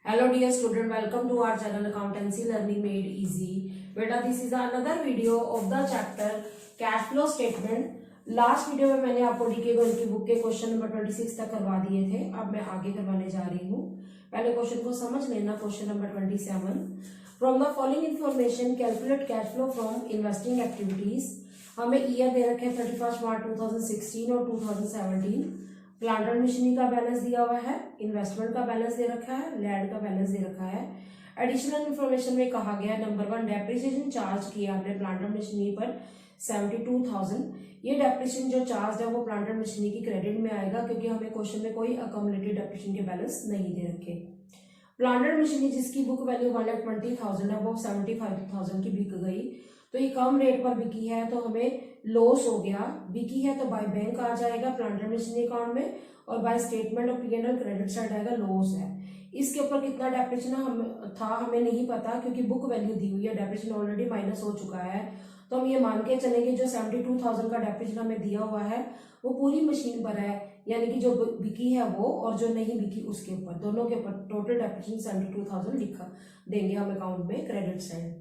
Hello dear student, welcome to our channel Accountancy Learning Made Easy. बेटा this is another video of the chapter cash flow statement. Last video में मैंने आपको DK Goyal की book के question number 26 तक करवा दिए थे. अब मैं आगे करवाने जा रही हूँ. पहले क्वेश्चन को समझ लेना. Question number 27. From the following information calculate cash flow from investing activities. हमें ईयर दे रखे हैं 31 मार्च 2016 और 2017. प्लांट एंड मशीनरी का बैलेंस दिया हुआ है, इन्वेस्टमेंट का बैलेंस दे रखा है, लैंड का बैलेंस दे रखा है. एडिशनल इन्फॉर्मेशन में कहा गया नंबर 1 डेप्रिसिएशन चार्ज किया आपने प्लांट एंड मशीनरी पर 72,000. ये डेप्रिसिएशन जो चार्ज है वो प्लांट एंड मशीनरी की क्रेडिट में आएगा क्योंकि हमें क्वेश्चन में कोई अकोमोलेटेड डेप्रिसिएशन के बैलेंस नहीं दे रखे. प्लांट एंड मशीनरी जिसकी बुक वैल्यू 1,20,000 है वो 75,000 की बिक गई, तो ये कम रेट पर बिकी है तो हमें लॉस हो गया. बिकी है तो बाय बैंक आ जाएगा प्लांट एंड मशीनरी अकाउंट में और by statement of P&L credit side आएगा लॉस है. इसके ऊपर कितना डेप्रिसिएशन था हमें नहीं पता क्योंकि बुक वैल्यू दी हुई है, डेप्रिसिएशन ऑलरेडी माइनस हो चुका है. तो हम ये मान के चलेंगे जो 72,000 का डेप्रिसिएशन हमें दिया हुआ है वो पूरी मशीन पर है, यानी कि जो बिकी है वो और जो नहीं बिकी उसके ऊपर, दोनों के ऊपर टोटल डेप्रिसिएशन 72,000 लिखा देंगे हम अकाउंट में क्रेडिट साइड.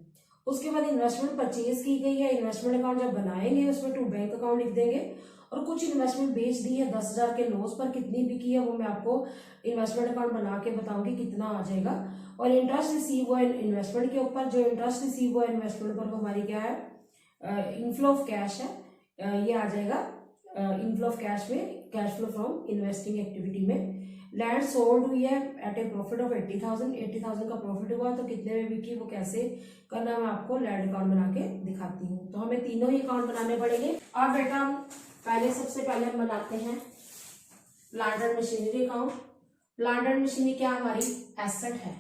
उसके बाद इन्वेस्टमेंट परचेज की गई है, इन्वेस्टमेंट अकाउंट जब बनाएंगे उसमें टू बैंक अकाउंट लिख देंगे. और कुछ इन्वेस्टमेंट बेच दी है 10,000 के लॉस पर, कितनी बिकी है वो मैं आपको इन्वेस्टमेंट अकाउंट बना के बताऊंगी कितना आ जाएगा. और इंटरेस्ट रिसीव हुआ इन्वेस्टमेंट के ऊपर, जो इंटरेस्ट रिसीव हुआ इन्वेस्टमेंट पर हमारी क्या है इनफ्लो ऑफ कैश है, ये आ जाएगा इनफ्लो ऑफ कैश में cash flow from investing activity में. लैंड सोल्ड हुई है एट ए प्रॉफिट ऑफ 80,000 का प्रॉफिट हुआ, तो कितने में बिकी वो कैसे करना मैं आपको लैंड अकाउंट बना के दिखाती हूँ. तो हमें तीनों ही अकाउंट बनाने पड़ेंगे. अब बेटा हम सबसे पहले हम बनाते हैं plant and machinery account. Plant and machinery क्या हमारी एसेट है,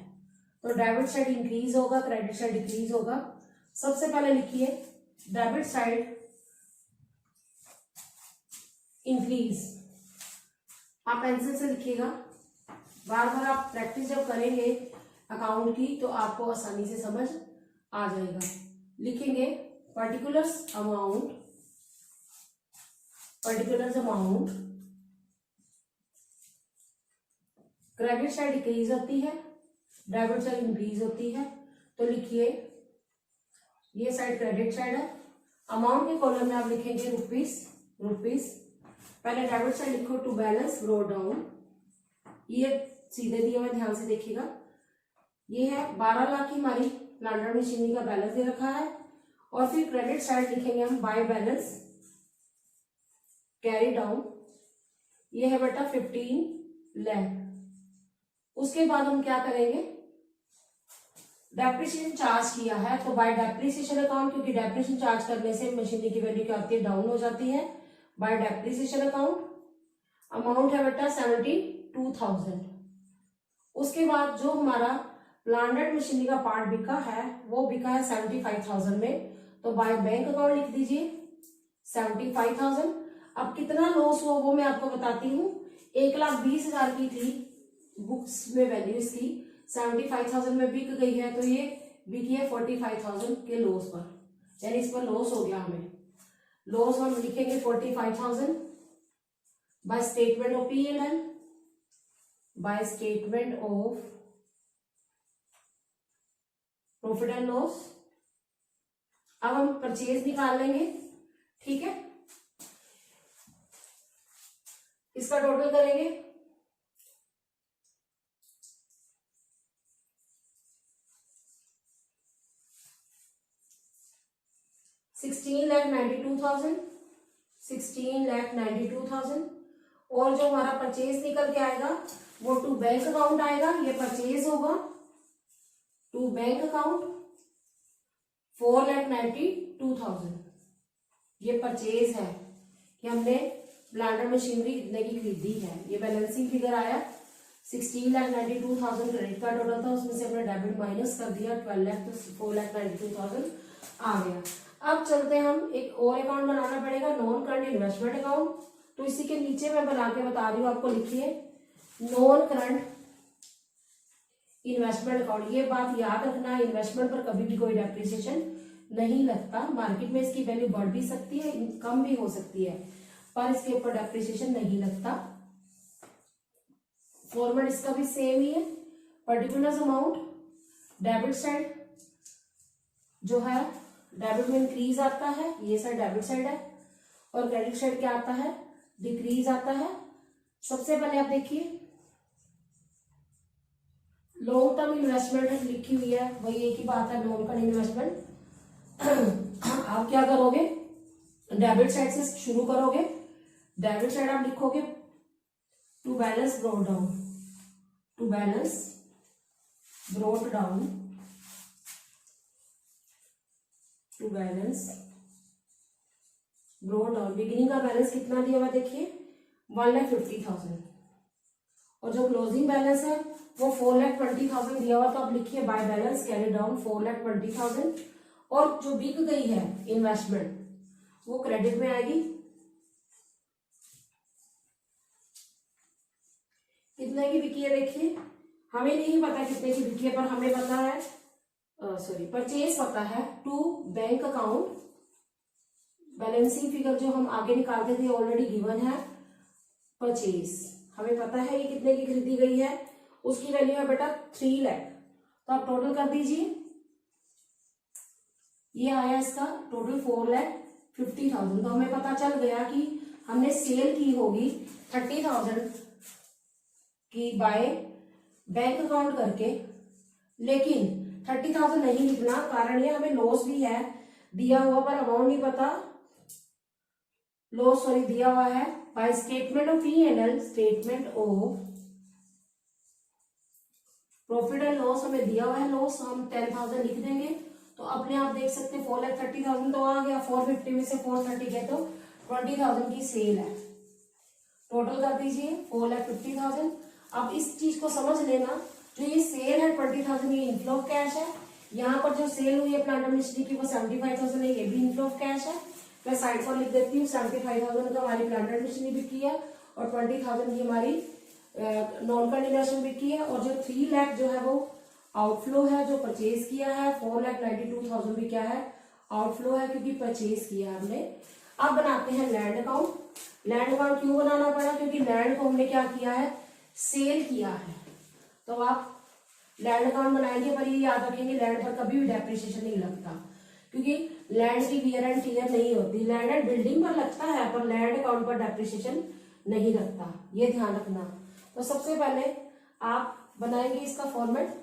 तो डेबिट साइड इंक्रीज होगा, क्रेडिट साइड डिक्रीज होगा. सबसे पहले लिखिए डेबिट साइड इंक्रीज, आप पेंसिल से लिखिएगा. बार बार आप प्रैक्टिस जब करेंगे अकाउंट की तो आपको आसानी से समझ आ जाएगा. लिखेंगे particulars amount credit side decrease होती है, डेबिट साइड इंक्रीज होती है. तो लिखिए ये साइड क्रेडिट साइड है. अमाउंट के कॉलम में आप लिखेंगे रुपीस. पहले डेबिट साइड लिखो टू बैलेंस ब्रोट डाउन, ये सीधे दिए हुए ध्यान से देखिएगा. ये है 12 लाख की हमारी प्लांट एंड मशीनरी का बैलेंस दे रखा है. और फिर क्रेडिट साइड लिखेंगे हम बाय बैलेंस कैरी डाउन, ये है बेटा 15 लाख. उसके बाद हम क्या करेंगे डेप्रिसिएशन चार्ज किया है तो बाय डेप्रिसिएशन अकाउंट, क्योंकि डेप्रिसिएशन चार्ज करने से मशीनरी की वैल्यू क्या होती है डाउन हो जाती है. बाय डेप्रिसिएशन अकाउंट अमाउंट है बेटा 72,000. उसके बाद जो हमारा प्लांट एंड मशीनरी का पार्ट बिका है वो बिका है 75,000 में, तो बाय बैंक अकाउंट लिख दीजिए 75,000. अब कितना लॉस हुआ वो मैं आपको बताती हूँ. 1,20,000 की थी बुक्स में वैल्यू इसकी, 75,000 में बिक गई है तो ये बिकी है 45,000 के लॉस पर, यानी इस पर लॉस हो गया. हमें लॉस हम लिखेंगे 45,000 by statement of P&L, by statement of profit and loss. अब हम परचेज निकाल लेंगे, ठीक है. इसका टोटल करेंगे 16,92,000. और जो हमारा परचेज निकल के आएगा वो टू बैंक अकाउंट आएगा. ये परचेज होगा टू बैंक अकाउंट 4,92,000. ये परचेज है कि हमने प्लांट एंड मशीनरी कितने की खरीदी है. ये बैलेंसिंग फिगर आया 16,92,000 क्रेडिट का टोटल था, उसमें से हमने डेबिट माइनस कर दिया 12 लाख, तो 4,92,000 आ गया. अब चलते हैं हम एक और अकाउंट बनाना पड़ेगा नॉन करंट इन्वेस्टमेंट अकाउंट. तो इसी के नीचे मैं बना के बता रही हूँ आपको, लिखिए नॉन करंट इन्वेस्टमेंट अकाउंट. ये बात याद रखना, इन्वेस्टमेंट पर कभी भी कोई डेप्रिसिएशन नहीं लगता. मार्केट में इसकी वैल्यू बढ़ भी सकती है, कम भी हो सकती है, पर इसके ऊपर डेप्रिसिएशन नहीं लगता. फॉर्मेट इसका भी सेम ही है. पर्टिकुलर अमाउंट डेबिट साइड जो है, डेबिट में इंक्रीज आता है, ये साइड डेबिट साइड है, और क्रेडिट साइड क्या आता है, डिक्रीज आता है। सबसे पहले आप देखिए लॉन्ग टर्म इन्वेस्टमेंट लिखी हुई है, वही एक ही बात है, लॉन्ग टर्म इन्वेस्टमेंट। आप क्या करोगे, डेबिट साइड से शुरू करोगे। डेबिट साइड आप लिखोगे to balance brought down, to balance brought down, to balance brought down. Beginning का बैलेंस कितना दिया हुआ देखिए 1,50,000, और जो क्लोजिंग बैलेंस है वो 4,20,000 दिया हुआ। तो आप लिखिए बाय बैलेंस कैरी डाउन 4,20,000, और जो बिक गई है इन्वेस्टमेंट वो क्रेडिट में आएगी। कितने की बिकी है देखिए, हमें नहीं पता कितने की बिकी है, पर हमें पता है परचेज पता है to bank account. Balancing figure जो हम आगे निकालते थे ऑलरेडी गिवन है, परचेज हमें पता है ये कितने की खरीदी गई है, उसकी वैल्यू है बेटा 3 लाख। तो आप टोटल कर दीजिए, ये आया इसका टोटल 4,50,000। तो हमें पता चल गया कि हमने सेल की होगी 30,000 की बाय बैंक अकाउंट करके, लेकिन 30,000 नहीं लिखना, कारण ये हमें लॉस भी है दिया हुआ, पर अमाउंट नहीं पता। लॉस दिया हुआ है by statement of P&L, statement of profit and loss हमें दिया हुआ है लॉस, हम 10,000 लिख देंगे। तो अपने आप देख सकते हैं 4,30,000 तो आ गया, 450 में से 430 गए तो 20,000 की सेल है। टोटल कर दीजिए 4,50,000। अब इस चीज को समझ लेना, जो ये सेल है 20,000 ये इनफ्लो ऑफ कैश है, यहाँ पर जो सेल हुई है प्लांट एंड मशीनरी की वो 75,000 है, ये भी इनफ्लो ऑफ कैश है। मैं साइड पर लिख देती हूँ 75,000 का हमारी प्लांट एंड मशीनरी बिकी है, और 20,000 की हमारी नॉन करंट इन्वेस्टमेंट बिकी है, और जो 3 लाख जो है वो आउटफ्लो है जो परचेज किया है। 4,92,000 भी क्या है, आउटफ्लो है, क्योंकि परचेज किया है हमने। अब बनाते हैं लैंड अकाउंट। लैंड अकाउंट क्यों बनाना पड़ा, क्योंकि लैंड को हमने क्या किया है, सेल किया है। तो आप लैंड अकाउंट बनाएंगे, पर ये याद रखेंगे लैंड पर कभी भी डेप्रिसिएशन नहीं लगता, क्योंकि लैंड की वियर एंड टियर नहीं होती। लैंड एंड बिल्डिंग पर लगता है, पर लैंड अकाउंट पर डेप्रिसिएशन नहीं लगता, ये ध्यान रखना। तो सबसे पहले आप बनाएंगे इसका फॉर्मेट,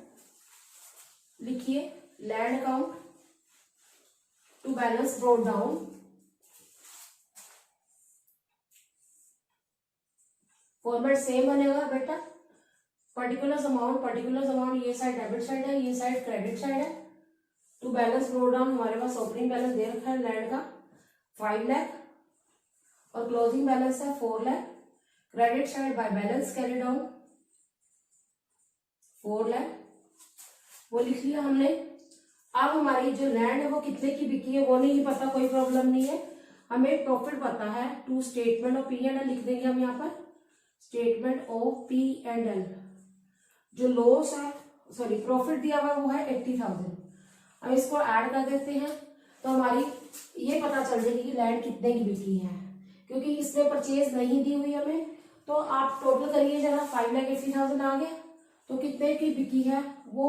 लिखिए land account to balance brought down, format same बनेगा बेटा। पर्टिकुलर अमाउंट ये साइड डेबिट साइड है, ये साइड क्रेडिट साइड है। टू बैलेंस ब्रॉट डाउन हमारे पास ओपनिंग बैलेंस दे रखा है लैंड का 5 लाख, और क्लोजिंग बैलेंस है 4 lakh. Credit side by balance carry down 4 lakh, वो लिख लिया हमने। अब हमारी जो लैंड है वो कितने की बिकी है वो नहीं पता, कोई प्रॉब्लम नहीं है, हमें प्रॉफिट पता है। टू स्टेटमेंट ऑफ P&L लिख देंगे हम यहाँ पर, स्टेटमेंट ऑफ P&L। जो लॉस है प्रॉफिट दिया हुआ वो है 80,000। अब इसको ऐड कर देते हैं, तो हमारी ये पता चल जाएगी कि लैंड कितने की बिकी है, क्योंकि इसमें परचेज नहीं दी हुई हमें। तो आप टोटल करिए जरा, 5,80,000 आ गया, तो कितने की बिकी है वो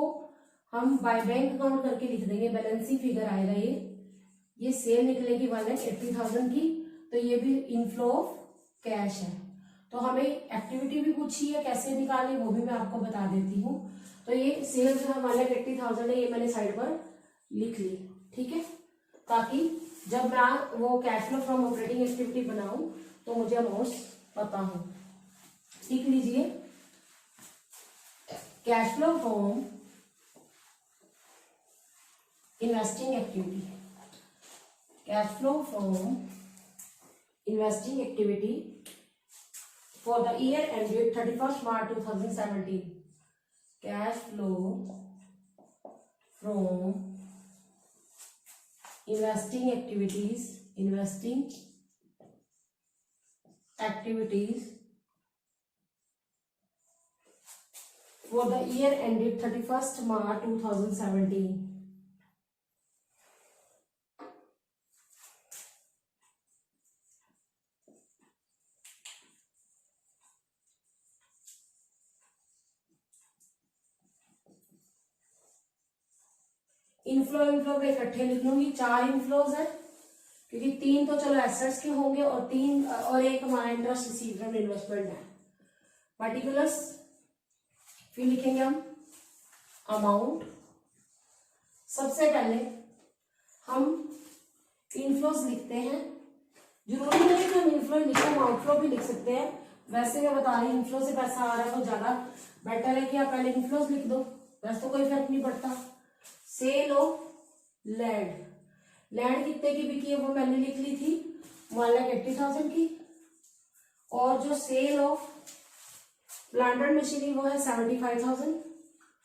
हम बाय बैंक अकाउंट करके लिख देंगे, बैलेंसिंग फिगर आएगा ये सेल निकलेगी 1,80,000 की, तो ये भी इनफ्लो ऑफ कैश है। तो हमें एक्टिविटी भी पूछी है कैसे निकालें, वो भी मैं आपको बता देती हूँ। तो ये सेल जो है 1,80,000 है, ये मैंने साइड पर लिख ली, ठीक है, ताकि जब मैं वो cash flow from operating activity बनाऊं तो मुझे अमाउंट पता हो। लिख लीजिए cash flow from investing activity, cash flow from investing activity for the year ended 31st March 2017. Cash flow from investing activities for the year ended 31st March 2017. Inflow inflow पे इकट्ठे लिख लूंगी, 4 इनफ्लोज है क्योंकि 3 तो चलो एसेट्स के होंगे और 3 और एक हमारा इंटरेस्ट रिसीव फ्रॉम इन्वेस्टमेंट है। पार्टिकुलर्स फिर लिखेंगे हम अमाउंट। सबसे पहले हम इनफ्लोज लिखते हैं, जरूरी नहीं कि हम इनफ्लो लिखें, हम आउटफ्लो भी लिख सकते हैं। वैसे मैं बता रही हूँ इनफ्लो से पैसा आ रहा है तो ज्यादा बेटर है कि आप पहले इनफ्लोज लिख दो, वैसे तो कोई फर्क नहीं पड़ता। सेल ऑफ लैंड, लैंड कितने की बिकी है वो मैंने लिख ली थी 1,80,000 की, और जो sale of plant and machinery वो है 75,000।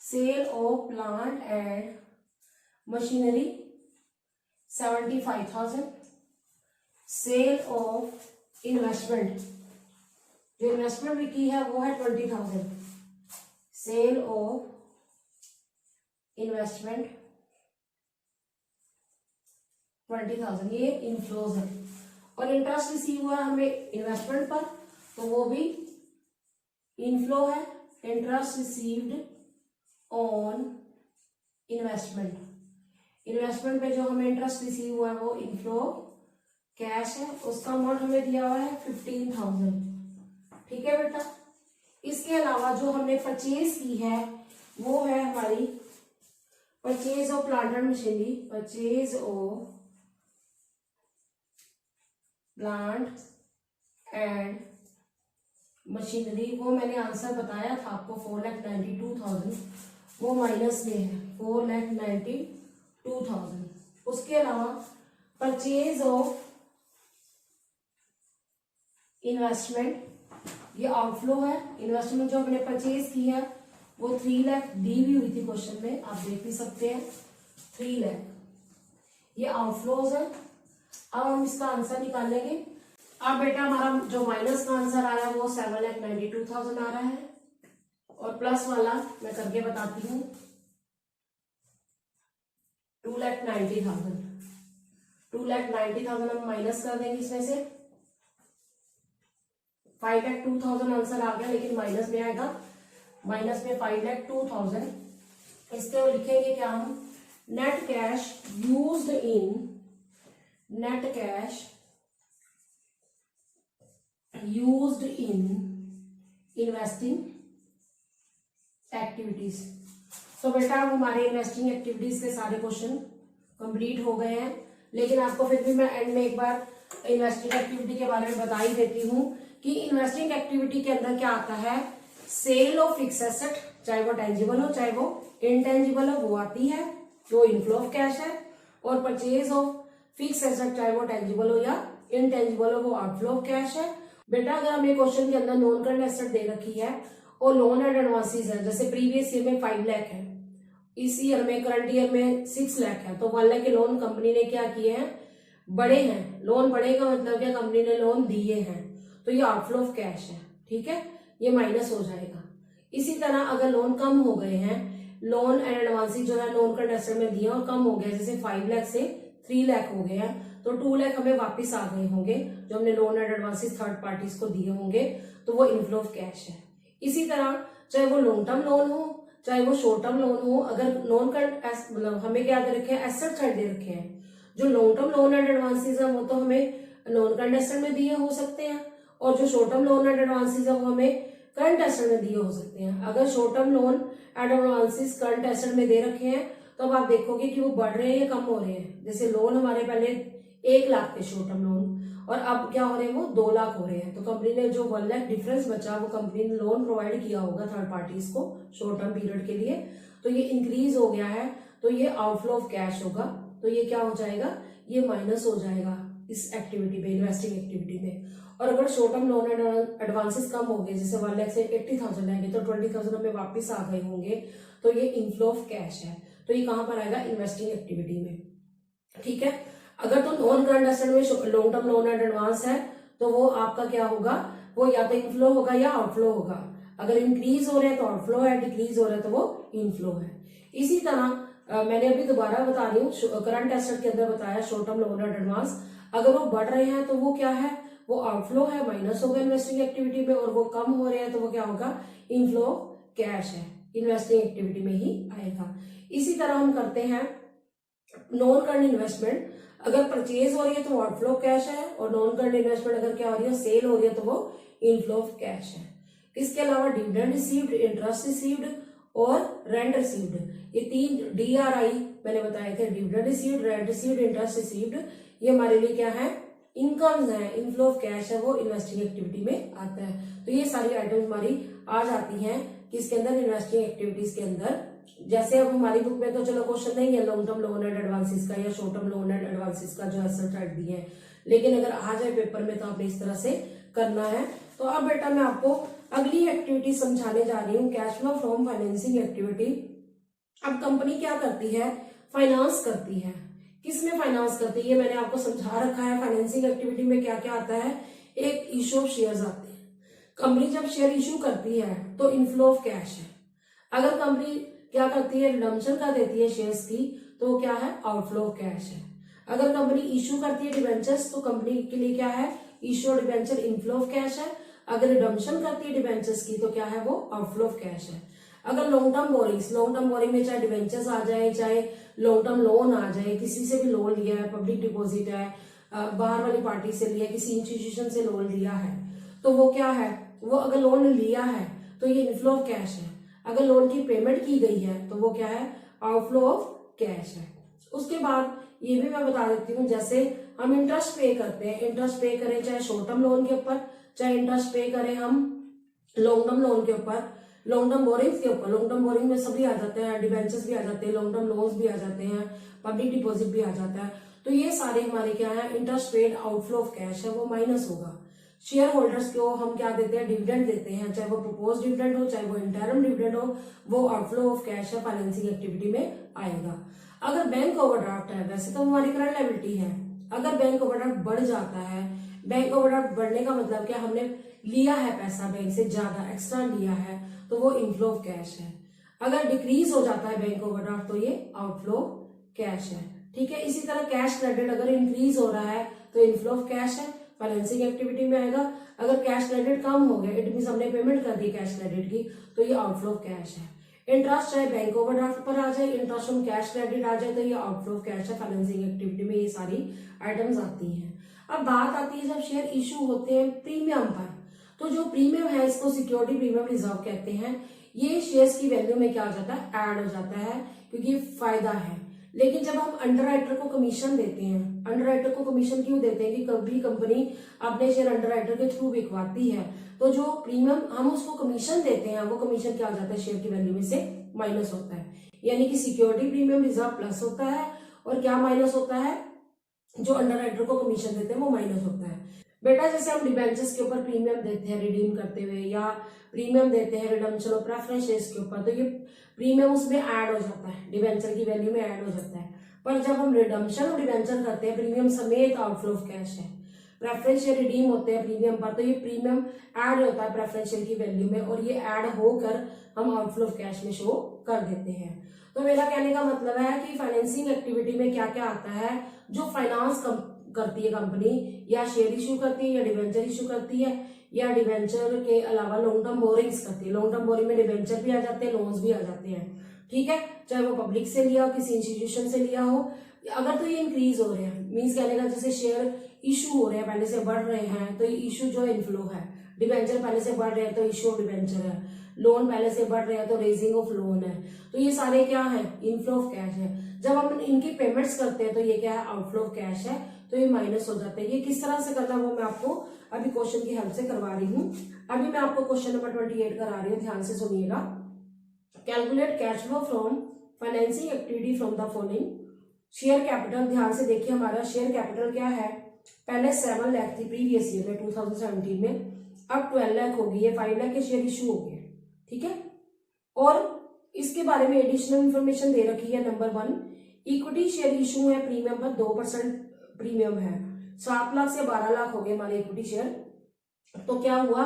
Sale of plant and machinery 75,000। Sale of investment, जो इन्वेस्टमेंट बिकी है वो है 20,000। सेल ऑफ इन्वेस्टमेंट 20,000, ये इनफ्लोज है। और इंटरेस्ट रिसीव हुआ हमें इन्वेस्टमेंट पर तो वो भी इनफ्लो है। Interest received on investment, investment पे जो हमें इंटरेस्ट रिसीव हुआ है वो इनफ्लो कैश है, उसका अमाउंट हमें दिया हुआ है 15,000। ठीक है बेटा। इसके अलावा जो हमने परचेज की है वो है हमारी purchase of plant and machinery, purchase of plant and machinery, वो मैंने आंसर बताया था आपको 4,92,000, वो माइनस में है 4,92,000। उसके अलावा परचेज ऑफ इन्वेस्टमेंट, ये आउटफ्लो है। इन्वेस्टमेंट जो हमने परचेज की है वो 3 लाख दी भी हुई थी क्वेश्चन में, आप देख भी सकते हैं 3 लाख, ये आउटफ्लोज है। अब हम इसका आंसर निकालेंगे। अब बेटा हमारा जो माइनस का आंसर आ रहा है वो 7,92,000 आ रहा है, और प्लस वाला मैं करके बताती हूँ 2,90,000। 2,90,000 हम माइनस कर देंगे इसमें से, 5,02,000 आंसर आ गया लेकिन माइनस में आएगा, माइनस में 5,02,000। इसके लिखेंगे क्या हम, net cash used in, net cash used in investing activities. तो बेटा हमारे इन्वेस्टिंग एक्टिविटीज के सारे क्वेश्चन कंप्लीट हो गए हैं, लेकिन आपको फिर भी मैं एंड में एक बार इन्वेस्टिंग एक्टिविटी के बारे में बता ही देती हूँ कि इन्वेस्टिंग एक्टिविटी के अंदर क्या आता है, सेल ऑफ फिक्स एसेट, चाहे वो टेंजिबल हो चाहे वो इनटेंजिबल हो, वो आती है, जो इनफ्लो ऑफ कैश है। और परचेज ऑफ फिक्स एसेट चाहे वो टेंजिबल हो या इनटेंजिबल हो, वो आउटफ्लो ऑफ कैश है। बेटा अगर हमें क्वेश्चन के अंदर नॉन करंट एसेट दे रखी है और लोन एंड एडवांसेस है, जैसे प्रीवियस ईयर में 5 लाख है, इस ईयर में करंट ईयर में 6 लाख है, तो 1 लाख के लोन कंपनी ने क्या किए हैं, बड़े हैं। लोन बड़े का मतलब क्या, कंपनी ने लोन दिए हैं, तो ये आउटफ्लो ऑफ कैश है। ठीक है, ये माइनस हो जाएगा। इसी तरह अगर लोन कम हो गए हैं, लोन एंड एडवांसेस जो है नॉन करंट एसेट में दिए और कम हो गया, जैसे 5 लाख से 3 लाख हो गया, तो 2 लाख हमें वापस आ गए होंगे जो हमने loan and advances third parties को दिए होंगे, तो वो इनफ्लो ऑफ कैश है। इसी तरह चाहे वो लॉन्ग टर्म लोन हो चाहे वो शॉर्ट टर्म लोन हो, अगर नॉन करंट मतलब हमें क्या दे रखे हैं, एसेट साइड दे रखे हैं, जो long term loan and advances है वो तो हमें नॉन करंट एसेट में दिए हो सकते हैं, और जो short term loan and advances है वो हमें करंट एसेट में दिए हो सकते हैं। अगर short term loan and advances current asset में दे रखे हैं तो अब आप देखोगे कि वो बढ़ रहे हैं या कम हो रहे हैं। जैसे लोन हमारे पहले 1 लाख थे शॉर्ट टर्म लोन, और अब क्या हो रहे हैं, वो 2 लाख हो रहे हैं। तो कंपनी ने जो 1 लाख डिफरेंस बचा वो कंपनी ने लोन प्रोवाइड किया होगा थर्ड पार्टीज को शॉर्ट टर्म पीरियड के लिए, तो ये इंक्रीज हो गया है, तो ये आउटफ्लो ऑफ कैश होगा। तो ये क्या हो जाएगा, ये माइनस हो जाएगा इस एक्टिविटी में, इन्वेस्टिंग एक्टिविटी में। और अगर शॉर्ट टर्म लोन एडवांसेस कम हो गए, जैसे 1 लाख से 80,000 आएंगे तो 20,000 हमें वापस आ गए होंगे, तो ये इनफ्लो ऑफ कैश है। तो ये कहां पर आएगा, इन्वेस्टिंग एक्टिविटी में। ठीक है, अगर तो नॉन करंट एसेट में long term loan and advance है तो वो आपका क्या होगा, वो या तो इनफ्लो होगा या आउटफ्लो होगा। अगर इंक्रीज हो रहे हैं तो आउटफ्लो है, डिक्रीज हो रहे हैं तो वो इनफ्लो है। इसी तरह मैंने अभी दोबारा बता रही हूँ, करंट एसेट के अंदर बताया short term loan and advance, अगर वो बढ़ रहे हैं तो वो क्या है, वो आउटफ्लो है, माइनस होगा इन्वेस्टिंग एक्टिविटी में, और वो कम हो रहे हैं तो वो क्या होगा, इनफ्लो कैश है, इन्वेस्टिंग एक्टिविटी में ही आएगा। इसी तरह हम करते हैं नॉन करंट इन्वेस्टमेंट अगर परचेज हो रही है तो वो आउटफ्लो ऑफ कैश है, और नॉन करंट इन्वेस्टमेंट अगर क्या हो रही है, सेल हो रही है, तो वो इनफ्लो ऑफ कैश है। इसके अलावा डिविडेंड रिसीव्ड, इंटरेस्ट रिसीव्ड और रेंट रिसीव्ड, ये 3 DRI मैंने बताए थे, dividend received, rent received, interest received, ये हमारे लिए क्या है, इनकम्स है। इनफ्लो ऑफ कैश है वो इन्वेस्टिंग एक्टिविटी में आता है। तो ये सारी आइटम्स हमारी आ जाती हैं किसके अंदर, इन्वेस्टिंग एक्टिविटीज के अंदर। जैसे अब हमारी बुक में तो चलो क्वेश्चन नहीं है long term loan and advances का या short term loan and advances का जो एसेट साइड दिए हैं, लेकिन अगर आ जाए पेपर में तो आपने इस तरह से करना है। तो अब बेटा मैं आपको अगली एक्टिविटी समझाने जा रही हूँ, cash flow from financing activity. अब कंपनी क्या करती है, फाइनेंस करती है। किसमें फाइनेंस करती है ये मैंने आपको समझा रखा है। फाइनेंसिंग एक्टिविटी में क्या क्या आता है, एक इशू ऑफ शेयर्स आते हैं। कंपनी जब शेयर इशू करती है तो इनफ्लो ऑफ कैश है। अगर कंपनी क्या करती है, रिडम्पशन कर देती है शेयर्स की, तो वो क्या है, आउटफ्लो ऑफ कैश है। अगर कंपनी इशू करती है डिबेंचर्स तो कंपनी के लिए क्या है, इशू और डिबेंचर इनफ्लो ऑफ कैश है। अगर रिडम्पशन करती है डिबेंचर्स की तो क्या है, वो आउटफ्लो ऑफ कैश है। अगर long term borrowings, long term borrowing में चाहे डिबेंचर्स आ जाए, चाहे लॉन्ग टर्म लोन आ जाए, किसी से भी लोन लिया है, पब्लिक डिपॉजिट है, बाहर वाली पार्टी से लिया, किसी इंस्टीट्यूशन से लोन लिया है, तो वो क्या है, वो अगर लोन लिया है तो ये इनफ्लो ऑफ कैश है। अगर लोन की पेमेंट की गई है तो वो क्या है, आउटफ्लो ऑफ कैश है। उसके बाद ये भी मैं बता देती हूँ, जैसे हम इंटरेस्ट पे करते हैं, इंटरेस्ट पे करें चाहे शॉर्ट टर्म लोन के ऊपर, चाहे इंटरेस्ट पे करें हम लॉन्ग टर्म लोन के ऊपर, लॉन्ग टर्म बोरिंग्स के ऊपर। लॉन्ग टर्म बोरिंग में सभी आ जाते हैं, डिबेंचर्स भी आ जाते हैं, लॉन्ग टर्म लोन्स भी आ जाते हैं, पब्लिक डिपॉजिट भी आ जाता है। तो ये सारे हमारे क्या है, interest paid outflow of cash है, वो माइनस होगा। शेयर होल्डर्स को हम क्या देते हैं, डिविडेंड देते हैं, चाहे वो प्रपोज डिविडेंड हो, चाहे वो इंटरम डिविडेंड हो, वो आउटफ्लो ऑफ कैश है, फाइनेंसिंग एक्टिविटी में आएगा। अगर बैंक ओवरड्राफ्ट है, वैसे तो हमारी करंट लायबिलिटी है, अगर बैंक ओवरड्राफ्ट बढ़ जाता है, बैंक ओवरड्राफ्ट बढ़ने का मतलब क्या, हमने लिया है पैसा बैंक से ज्यादा, एक्स्ट्रा लिया है, तो वो इनफ्लो ऑफ कैश है। अगर डिक्रीज हो जाता है बैंक ओवरड्राफ्ट तो ये आउटफ्लो कैश है। ठीक है, इसी तरह कैश क्रेडिट अगर इंक्रीज हो रहा है तो इनफ्लो ऑफ कैश है, फाइनेंसिंग एक्टिविटी में आएगा। अगर कैश क्रेडिट कम हो गया, इट मीन हमने पेमेंट कर दी कैश क्रेडिट की, तो ये आउटफ्लो ऑफ कैश है। इंटरेस्ट चाहे बैंक ओवरड्राफ्ट पर आ जाए, इंटरेस्ट फ्रॉम कैश क्रेडिट आ जाए, तो ये आउटफ्लो ऑफ कैश है। फाइनेंसिंग एक्टिविटी में ये सारी आइटम्स आती हैं। अब बात आती है जब शेयर इशू होते हैं प्रीमियम पर, तो जो प्रीमियम है इसको सिक्योरिटी प्रीमियम रिजर्व कहते हैं। ये शेयर्स की वैल्यू में क्या हो जाता है, ऐड हो जाता है, क्योंकि फायदा है। लेकिन जब हम अंडरराइटर को कमीशन देते हैं, अंडरराइटर को कमीशन क्यों देते हैं, कि कभी कंपनी अपने शेयर अंडरराइटर के थ्रू बिकवाती है, तो जो प्रीमियम हम उसको कमीशन देते हैं, वो कमीशन क्या हो जाता है, शेयर की वैल्यू में से माइनस होता है। यानी कि सिक्योरिटी प्रीमियम रिजर्व प्लस होता है, और क्या माइनस होता है, जो अंडरराइटर को कमीशन देते हैं वो माइनस होता है। बेटा जैसे हम डिबेंचर्स के ऊपर प्रीमियम देते हैं रिडीम करते हुए, या प्रीमियम देते हैं रिडम्पशन और प्रेफरेंस शेयर्स के ऊपर, तो ये प्रीमियम उसमें ऐड हो जाता है, डिबेंचर की वैल्यू में ऐड हो जाता है। पर जब हम रिडम्पशन और डिबेंचर करते हैं, प्रीमियम समेत आउटफ्लो ऑफ कैश है। प्रेफरेंस शेयर रिडीम होते हैं प्रीमियम पर, तो ये प्रीमियम ऐड होता है प्रेफरेंस शेयर की वैल्यू में, और ये ऐड होकर हम आउटफ्लो ऑफ कैश में शो कर देते हैं। तो मेरा कहने का मतलब है कि फाइनेंसिंग एक्टिविटी में क्या क्या आता है, जो फाइनेंस करती है कंपनी, या शेयर इशू करती है, या डिवेंचर इशू करती है, या डिवेंचर के अलावा लॉन्ग टर्म बोरिंग्स करती है। लॉन्ग टर्म बोरिंग में डिवेंचर भी आ जाते हैं, लोन्स भी आ जाते हैं। ठीक है, चाहे वो पब्लिक से लिया हो, किसी इंस्टीट्यूशन से लिया हो। अगर तो ये इंक्रीज हो रहे हैं, मीन्स कहने का जैसे शेयर इशू हो रहे हैं, पहले से बढ़ रहे हैं, तो ये इशू जो इनफ्लो है। डिवेंचर पहले से बढ़ रहे हैं तो इशू ऑफ डिवेंचर है। लोन पहले से बढ़ रहे हैं तो रेजिंग ऑफ लोन है। तो ये सारे क्या है, इनफ्लो ऑफ कैश है। जब हम इनकी पेमेंट्स करते हैं तो ये क्या है, आउटफ्लो ऑफ कैश है, तो ये माइनस हो जाते हैं। ये किस तरह से करना वो मैं आपको अभी क्वेश्चन की हेल्प से करवा रही हूँ। अभी मैं आपको क्वेश्चन नंबर 28 करा रही हूँ, ध्यान से सुनिएगा। Calculate cash flow from financing activity from the following. Share capital, ध्यान से देखिए हमारा शेयर कैपिटल क्या है, पहले 7 लाख थी प्रीवियस ईयर में 2017 में, अब 12 लाख हो गई है, 5 लाख के शेयर इशू हो गए। ठीक है, और इसके बारे में एडिशनल इंफॉर्मेशन दे रखी है। नंबर 1, इक्विटी शेयर इशू है प्रीमियम पर, 2% प्रीमियम है। 7 लाख से 12 लाख हो गए हमारे इक्विटी शेयर, तो क्या हुआ,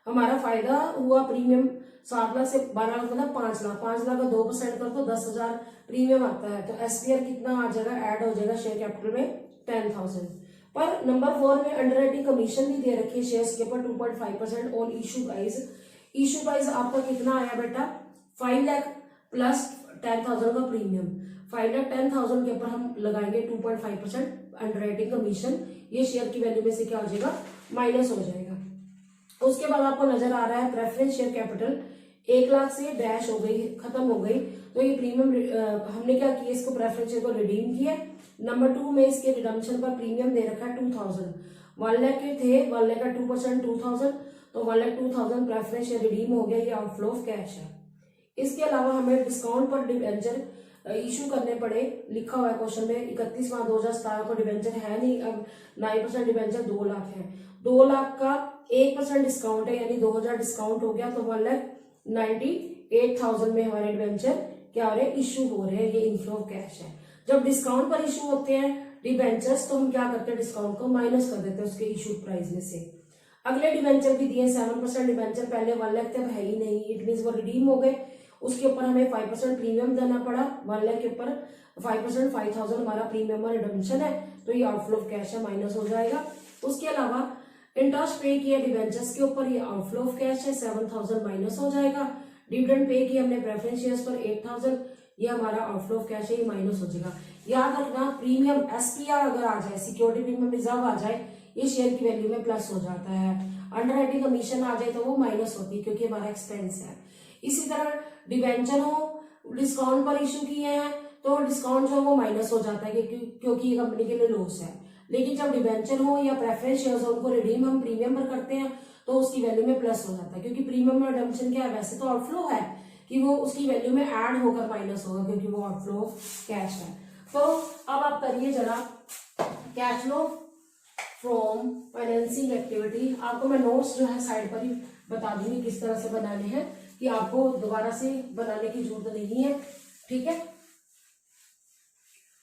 हमारा फायदा हुआ प्रीमियम 7 लाख से 12 लाख मतलब 5 लाख, 5 लाख का 2% कर तो 10,000 प्रीमियम आता है। तो एसपीआर कितना आ जाएगा, ऐड हो जाएगा शेयर कैपिटल में 10,000। पर नंबर 4 में अंडरराइटिंग कमीशन भी दे रखी है शेयर्स के ऊपर 2.5% on issue price. Issue price आपका कितना आया बेटा, 5 लाख प्लस 10,000 का प्रीमियम। 5,10,000 के ऊपर हम लगाएंगे 2.5% अंडरराइटिंग कमीशन, ये शेयर की वैल्यू में से क्या हो जाएगा, माइनस हो जाएगा। उसके बाद आपको नजर आ रहा है प्रेफरेंस शेयर कैपिटल 1 लाख से डैश हो गई, खत्म हो गई, तो ये प्रीमियम हमने क्या किया, इसको प्रेफरेंस शेयर को रिडीम किया। नंबर 2 में इसके रिडम्पशन पर प्रीमियम दे रखा है 2,000, 1 लाख के थे, 1 लाख का 2% 2,000, तो 1,02,000 प्रेफरेंस शेयर रिडीम हो गया, ये आउटफ्लो ऑफ कैश है। इसके अलावा हमें डिस्काउंट पर डिवेंचर इशू करने पड़े, लिखा हुआ है क्वेश्चन में 31/5/2017 को डिवेंचर है नहीं, अब 9% डिवेंचर 2 लाख है, 2 लाख का 1% डिस्काउंट है, यानी 2,000 डिस्काउंट हो गया, तो 1,98,000 में हमारे डिवेंचर क्या हो रहे हैं, इशू हो रहे हैं, ये इनफ्लो ऑफ कैश है। जब डिस्काउंट पर इशू होते हैं डिवेंचर्स, तो हम क्या करते हैं, डिस्काउंट को माइनस कर देते हैं उसके इशू प्राइस में से। अगले डिवेंचर भी दिए 7% डिवेंचर, पहले 1 लाख तक है ही नहीं, इट मीन वो रिडीम हो गए, उसके ऊपर हमें 5% प्रीमियम देना पड़ा, 1 लाख के ऊपर 5% 5,000 हमारा प्रीमियम और रिडम्पशन है, तो ये आउटफ्लो ऑफ कैश है, माइनस हो जाएगा। उसके अलावा इंटरेस्ट पे किया डिवेंचर्स के ऊपर, ये आउटफ्लो ऑफ कैश है, 7,000 माइनस हो जाएगा। डिविडेंड पे किया हमने प्रेफरेंस शेयर्स पर 8,000, ये हमारा आउटफ्लो ऑफ कैश है, ये माइनस हो जाएगा। याद रखना प्रीमियम एसपीआर अगर आ जाए, सिक्योरिटी प्रीमियम रिजर्व आ जाए, ये शेयर की वैल्यू में प्लस हो जाता है। अंडरराइटिंग कमीशन आ जाए तो वो माइनस होती है, क्योंकि हमारा एक्सपेंस है। इसी तरह डिवेंचर हो, डिस्काउंट पर इशू किए हैं, तो डिस्काउंट जो है वो माइनस हो जाता है, क्योंकि ये कंपनी के लिए लॉस है। लेकिन जब डिवेंचर हो या प्रेफरेंस शेयर्स हो, उनको रिडीम हम प्रीमियम पर करते हैं, तो उसकी वैल्यू में प्लस हो जाता है, क्योंकि प्रीमियम और रिडम्पशन क्या है, वैसे तो आउटफ्लो है, कि वो उसकी वैल्यू में ऐड होकर माइनस होगा, क्योंकि वो आउटफ्लो ऑफ कैश है। तो अब आप करिए जरा cash flow from financing activity. आपको मैं नोट्स जो है साइड पर ही बता दूंगी किस तरह से बनाने हैं, कि आपको दोबारा से बनाने की जरूरत नहीं है, ठीक है।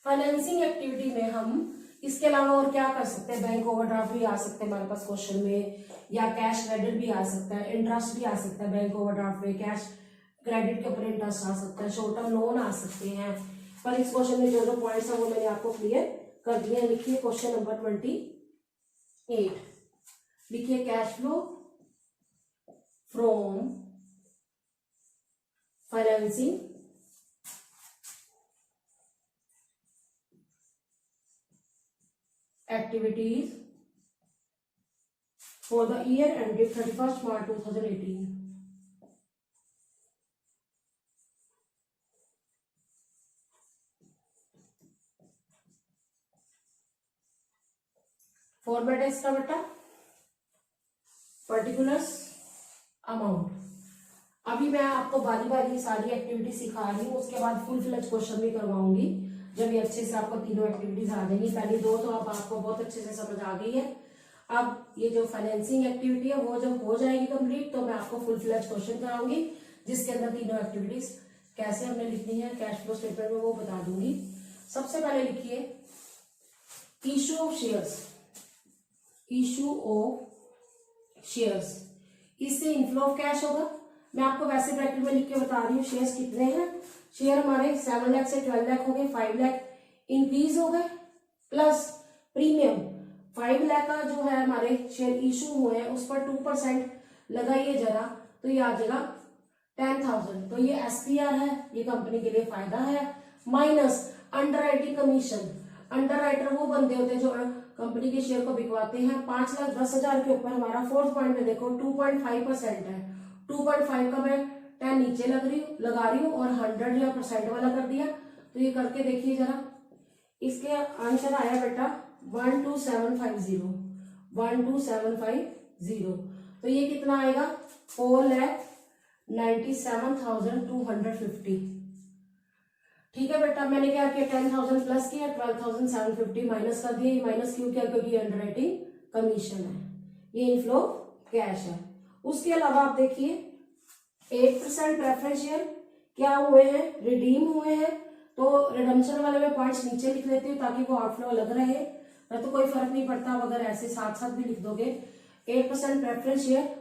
फाइनेंसिंग एक्टिविटी में हम इसके अलावा और क्या कर सकते हैं, बैंक ओवरड्राफ्ट भी आ सकते हैं हमारे पास क्वेश्चन में, या कैश क्रेडिट भी आ सकता है, इंटरेस्ट भी आ सकता है बैंक ओवरड्राफ्ट में, कैश क्रेडिट के ऊपर इंटरेस्ट आ सकता है, शॉर्ट टर्म लोन आ सकते हैं। पर इस क्वेश्चन में जो जो पॉइंट्स है वो मैंने आपको क्लियर कर दिए हैं। लिखिए क्वेश्चन नंबर 28, लिखिए cash flow from financing activities for the year ended 31st March 2018. Format है इसका बेटा पर्टिकुलर्स अमाउंट। अभी मैं आपको बारी बारी सारी एक्टिविटी सिखा रही हूँ, उसके बाद फुल फ्लेज क्वेश्चन भी करवाऊंगी, जब ये अच्छे से आपको तीनों एक्टिविटीज आ जाएंगी। पहली दो तो अब आपको बहुत अच्छे से समझ आ गई है। अब ये जो फाइनेंसिंग एक्टिविटी है वो जब हो जाएगी कंप्लीट, तो मैं आपको फुल फ्लेज क्वेश्चन कराऊंगी, जिसके अंदर तीनों एक्टिविटीज कैसे हमने लिखनी है कैश फ्लो स्टेटमेंट में वो बता दूंगी। सबसे पहले लिखिए issue of shares, issue of shares, इससे इनफ्लो ऑफ कैश होगा। मैं आपको वैसे ब्रैकेट में लिख के बता रही हूँ शेयर्स कितने हैं। शेयर हमारे 7 लाख से 12 लाख हो गए, 5 लाख इंक्रीज हो गए, प्लस प्रीमियम 5 लाख का जो है हमारे शेयर इशू हुए हैं उस पर 2% लगाइए जरा, तो ये आ जाएगा 10,000, तो ये एसपीआर है, ये कंपनी के लिए फायदा है, माइनस अंडरराइटिंग कमीशन। अंडरराइटर वो बंदे होते हैं जो कंपनी के शेयर को बिकवाते हैं। 5,10,000 के ऊपर हमारा फोर्थ पॉइंट में देखो 2.5% है, 2.5 का मैं 10 नीचे लगा रही हूँ और 100 या परसेंट वाला कर दिया, तो ये करके देखिए जरा। इसके आंसर आया बेटा 12,750, 12,750, तो ये कितना आएगा 4,97,250। ठीक है बेटा, मैंने क्या किया 10,000 प्लस किया, 12,750 माइनस कर दिया। ये माइनस क्यों किया, क्योंकि अंडरराइटिंग कमीशन है, ये इनफ्लो कैश है। उसके अलावा आप देखिए 8% प्रेफरेंस शेयर क्या हुए हैं, रिडीम हुए हैं, तो रिडम्पशन वाले में पॉइंट्स नीचे लिख लेती हूँ ताकि वो आउटफ्लो अलग रहे, तो कोई फर्क नहीं पड़ता अब अगर ऐसे साथ साथ भी लिख दोगे। 8% प्रेफरेंस शेयर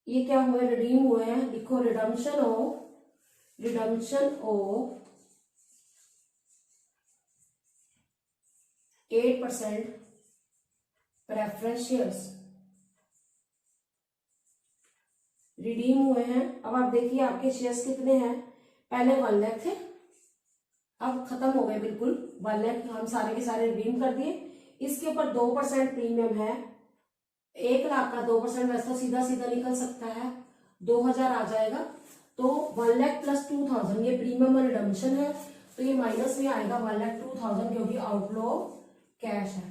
ये क्या हुए, रिडीम हुए हैं, लिखो redemption of 8% preference shares, redeem हुए हैं। अब आप देखिए आपके शेयर्स कितने हैं, पहले 1 लाख थे, अब खत्म हो गए बिल्कुल 1 लाख, हम सारे के सारे रिडीम कर दिए। इसके ऊपर 2% प्रीमियम है, 1 लाख का 2% वैसे तो सीधा सीधा निकल सकता है, 2000 आ जाएगा। तो 1 लाख प्लस 2000 ये प्रीमियम और रिडम्पशन है, तो ये माइनस में आएगा 1 लाख 2000 क्योंकि आउटफ्लो कैश है।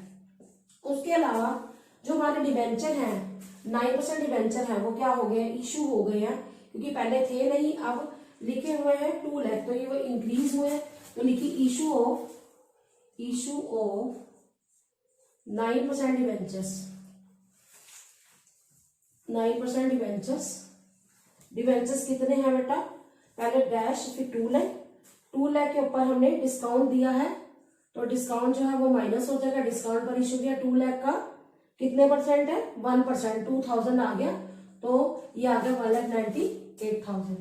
उसके अलावा जो हमारे डिबेंचर हैं 9% डिबेंचर है वो क्या हो गए, इशू हो गए हैं, क्योंकि पहले थे नहीं, अब लिखे हुए हैं 2 लाख, तो ये वो इंक्रीज हुए हैं, तो लिखी इशू ऑफ 9% डिबेंचर्स, 9% डिबेंचर्स कितने हैं बेटा, पहले डैश फिर 2 लाख, 2 लाख के ऊपर हमने डिस्काउंट दिया है, तो डिस्काउंट जो है वो माइनस हो जाएगा, डिस्काउंट पर इशू किया 2 लाख का कितने परसेंट है, 1%, 2000 आ गया, तो ये आ गया 1,98,000,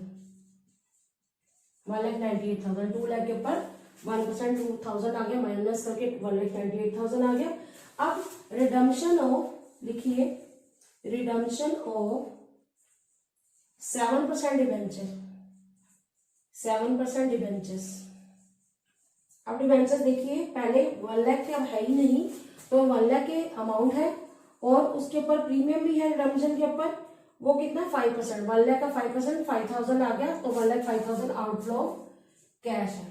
1,98,000, 2 लाख के ऊपर 1% 2000 आ गया, माइनस करके 1,98,000 आ गया। अब रिडम्पशन ऑफ, लिखिए रिडम्पशन ऑफ 7% डिबेंचर, 7% डिबेंचर्स। अब डिबेंचर देखिए पहले 1 लाख के अब है ही नहीं, तो 1 लाख के अमाउंट है और उसके ऊपर प्रीमियम भी है रिडम्पशन के ऊपर, वो कितना 5%, 1 लाख का 5% 5000 आ गया, तो 1,05,000 आउटफ्लो कैश है।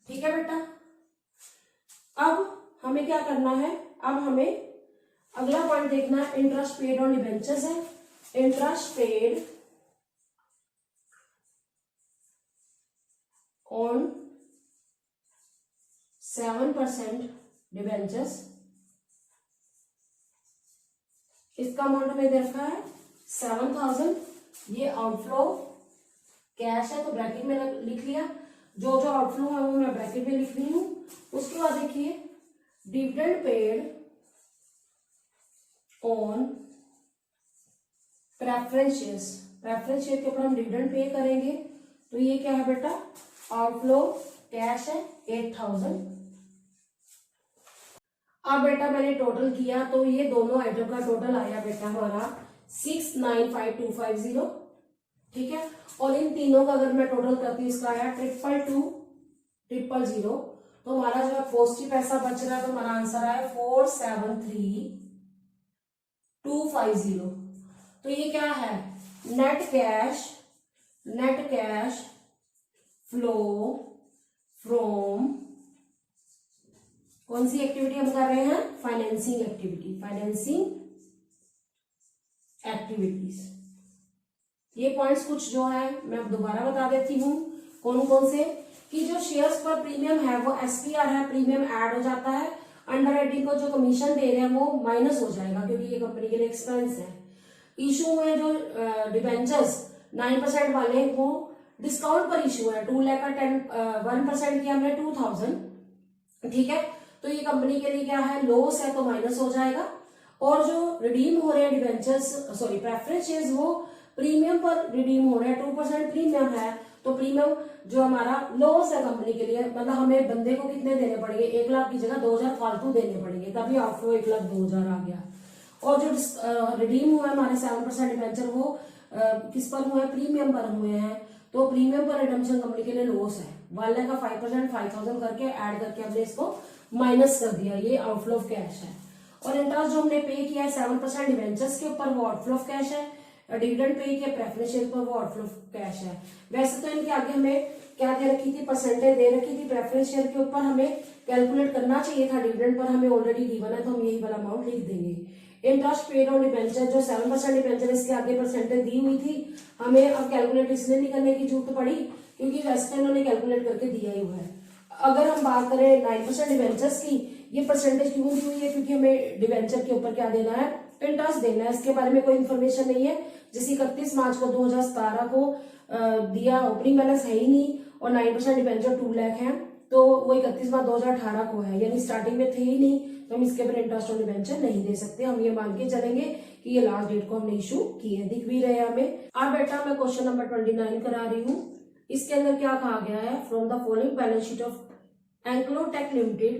ठीक है बेटा, अब हमें क्या करना है, अब हमें अगला पॉइंट देखना है, इंटरेस्ट पेड ऑन डिबेंचर्स है, इंटरेस्ट पेड ऑन 7% डिबेंचर्स, इसका अमाउंट में दे रखा है 7000, ये आउटफ्लो कैश है, तो ब्रैकेट में लिख लिया, जो जो आउटफ्लो है वो मैं ब्रैकेट में लिख रही हूं। उसके बाद देखिए dividend paid on preference shares, preference share के ऊपर हम डिविडेंड पे करेंगे, तो ये क्या है बेटा, आउटफ्लो कैश है 8000। अब बेटा मैंने टोटल किया, तो ये दोनों आइटम का टोटल आया बेटा हमारा 695250, ठीक है, और इन तीनों का अगर मैं टोटल करती हूँ इसका आया 222,000, तो हमारा जो है पॉजिटिव पैसा बच रहा है, तो हमारा आंसर आया 473,250। तो ये क्या है, नेट कैश फ्लो फ्रॉम कौन सी एक्टिविटी हम कर रहे हैं, फाइनेंसिंग एक्टिविटीज। ये पॉइंट्स कुछ जो है मैं दोबारा बता देती हूँ, कौन कौन से, कि जो शेयर्स पर प्रीमियम है वो एसपीआर है, प्रीमियम ऐड हो जाता है, अंडरराइटिंग को जो कमीशन दे रहे हैं वो माइनस हो जाएगा क्योंकि ये कंपनी के लिए एक्सपेंस है। इशू में जो डिबेंचर्स 9% वाले वो डिस्काउंट पर इशू है, 2 लाख का 1% किया हमने 2000, ठीक है, तो ये कंपनी के लिए क्या है, लॉस है, तो माइनस हो जाएगा। और जो रिडीम हो रहे हैं डिबेंचर्स प्रेफरेंस शेयर्स वो प्रीमियम पर रिडीम हो रहे हैं, 2% प्रीमियम है, तो प्रीमियम जो हमारा लॉस है कंपनी के लिए, मतलब हमें बंदे को कितने देने पड़ेंगे, 1 लाख की जगह 2000 फालतू देने पड़ेंगे, तभी आउटफ्लो 1,02,000 आ गया। और जो रिडीम हुआ है हमारे 7% डिबेंचर वो किस पर हुए हैं, प्रीमियम पर हुए हैं, तो प्रीमियम पर रिडम्पशन कंपनी के लिए लॉस है, 1 लाख का 5% 5000 करके ऐड करके हमने इसको माइनस कर दिया, ये आउटफ्लो ऑफ कैश है। और इंटरेस्ट जो हमने पे किया है 7% डिबेंचर्स के ऊपर वो आउटफ्लो ऑफ कैश है, डिविडेंड पे किया प्रेफरेंस शेयर पर वो आउटफ्लो ऑफ कैश है। वैसे तो इनके आगे हमें क्या दे रखी थी, परसेंटेज दे रखी थी, प्रेफरेंस शेयर के ऊपर हमें कैलकुलेट करना चाहिए था, डिविडेंड पर हमें ऑलरेडी गिवन है, तो हम यही वाला अमाउंट लिख देंगे। इंटरेस्ट पेड ऑन डिबेंचर जो 7% डिबेंचर इसके आगे परसेंटेज दी हुई थी, हमें अब कैलकुलेट इसलिए नहीं करने की जरूरत पड़ी क्योंकि वैसे तो इन्होंने कैलकुलेट करके दिया ही हुआ है। अगर हम बात करें 9% डिबेंचर्स की, ये परसेंटेज क्यों दी हुई है, क्योंकि हमें डिबेंचर के ऊपर क्या देना है, इंटरेस्ट देना है, इसके बारे में कोई इन्फॉर्मेशन नहीं है। जैसे 31 मार्च को 2017 को दिया, ओपनिंग बैलेंस है ही नहीं, और 9% डिबेंचर 2 लाख है, तो वो 31 मार्च 2018 को है, यानी स्टार्टिंग में थे ही नहीं, तो हम इसके ऊपर इंटरेस्ट ऑन डिबेंचर नहीं दे सकते। हम ये मान के चलेंगे कि ये लास्ट डेट को हमने इशू किए, दिख भी रहे हैं हमें। अब बेटा मैं क्वेश्चन नंबर 29 करा रही हूँ। इसके अंदर क्या कहा गया है, from the following balance sheet of एंक्लोटेक limited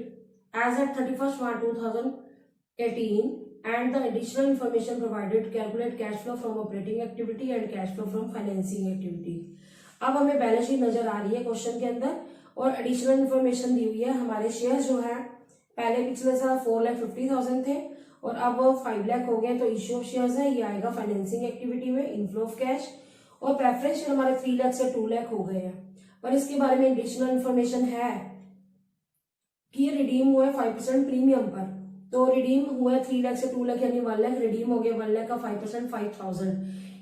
as at 31 March 2018 and the additional information provided to calculate cash flow from operating activity and cash flow from financing activity। अब हमें बैलेंस शीट नजर आ रही है क्वेश्चन के अंदर और additional information दी हुई है। हमारे शेयर जो है पहले पिछले साल 4,50,000 थे और अब 5 लाख हो गए, तो इश्यू ऑफ शेयर्स है, ये आएगा फाइनेंसिंग एक्टिविटी में, इनफ्लो ऑफ कैश। और प्रेफरेंस शेयर हमारे 3 लाख से 2 लाख हो गए हैं, पर इसके बारे में एडिशनल इन्फॉर्मेशन है कि ये रिडीम हुआ है 5% प्रीमियम पर। तो रिडीम हुआ है 3 लाख से 2 लाख यानी 1 लाख, रिडीम हो गया 1 लाख का 5% 5,000।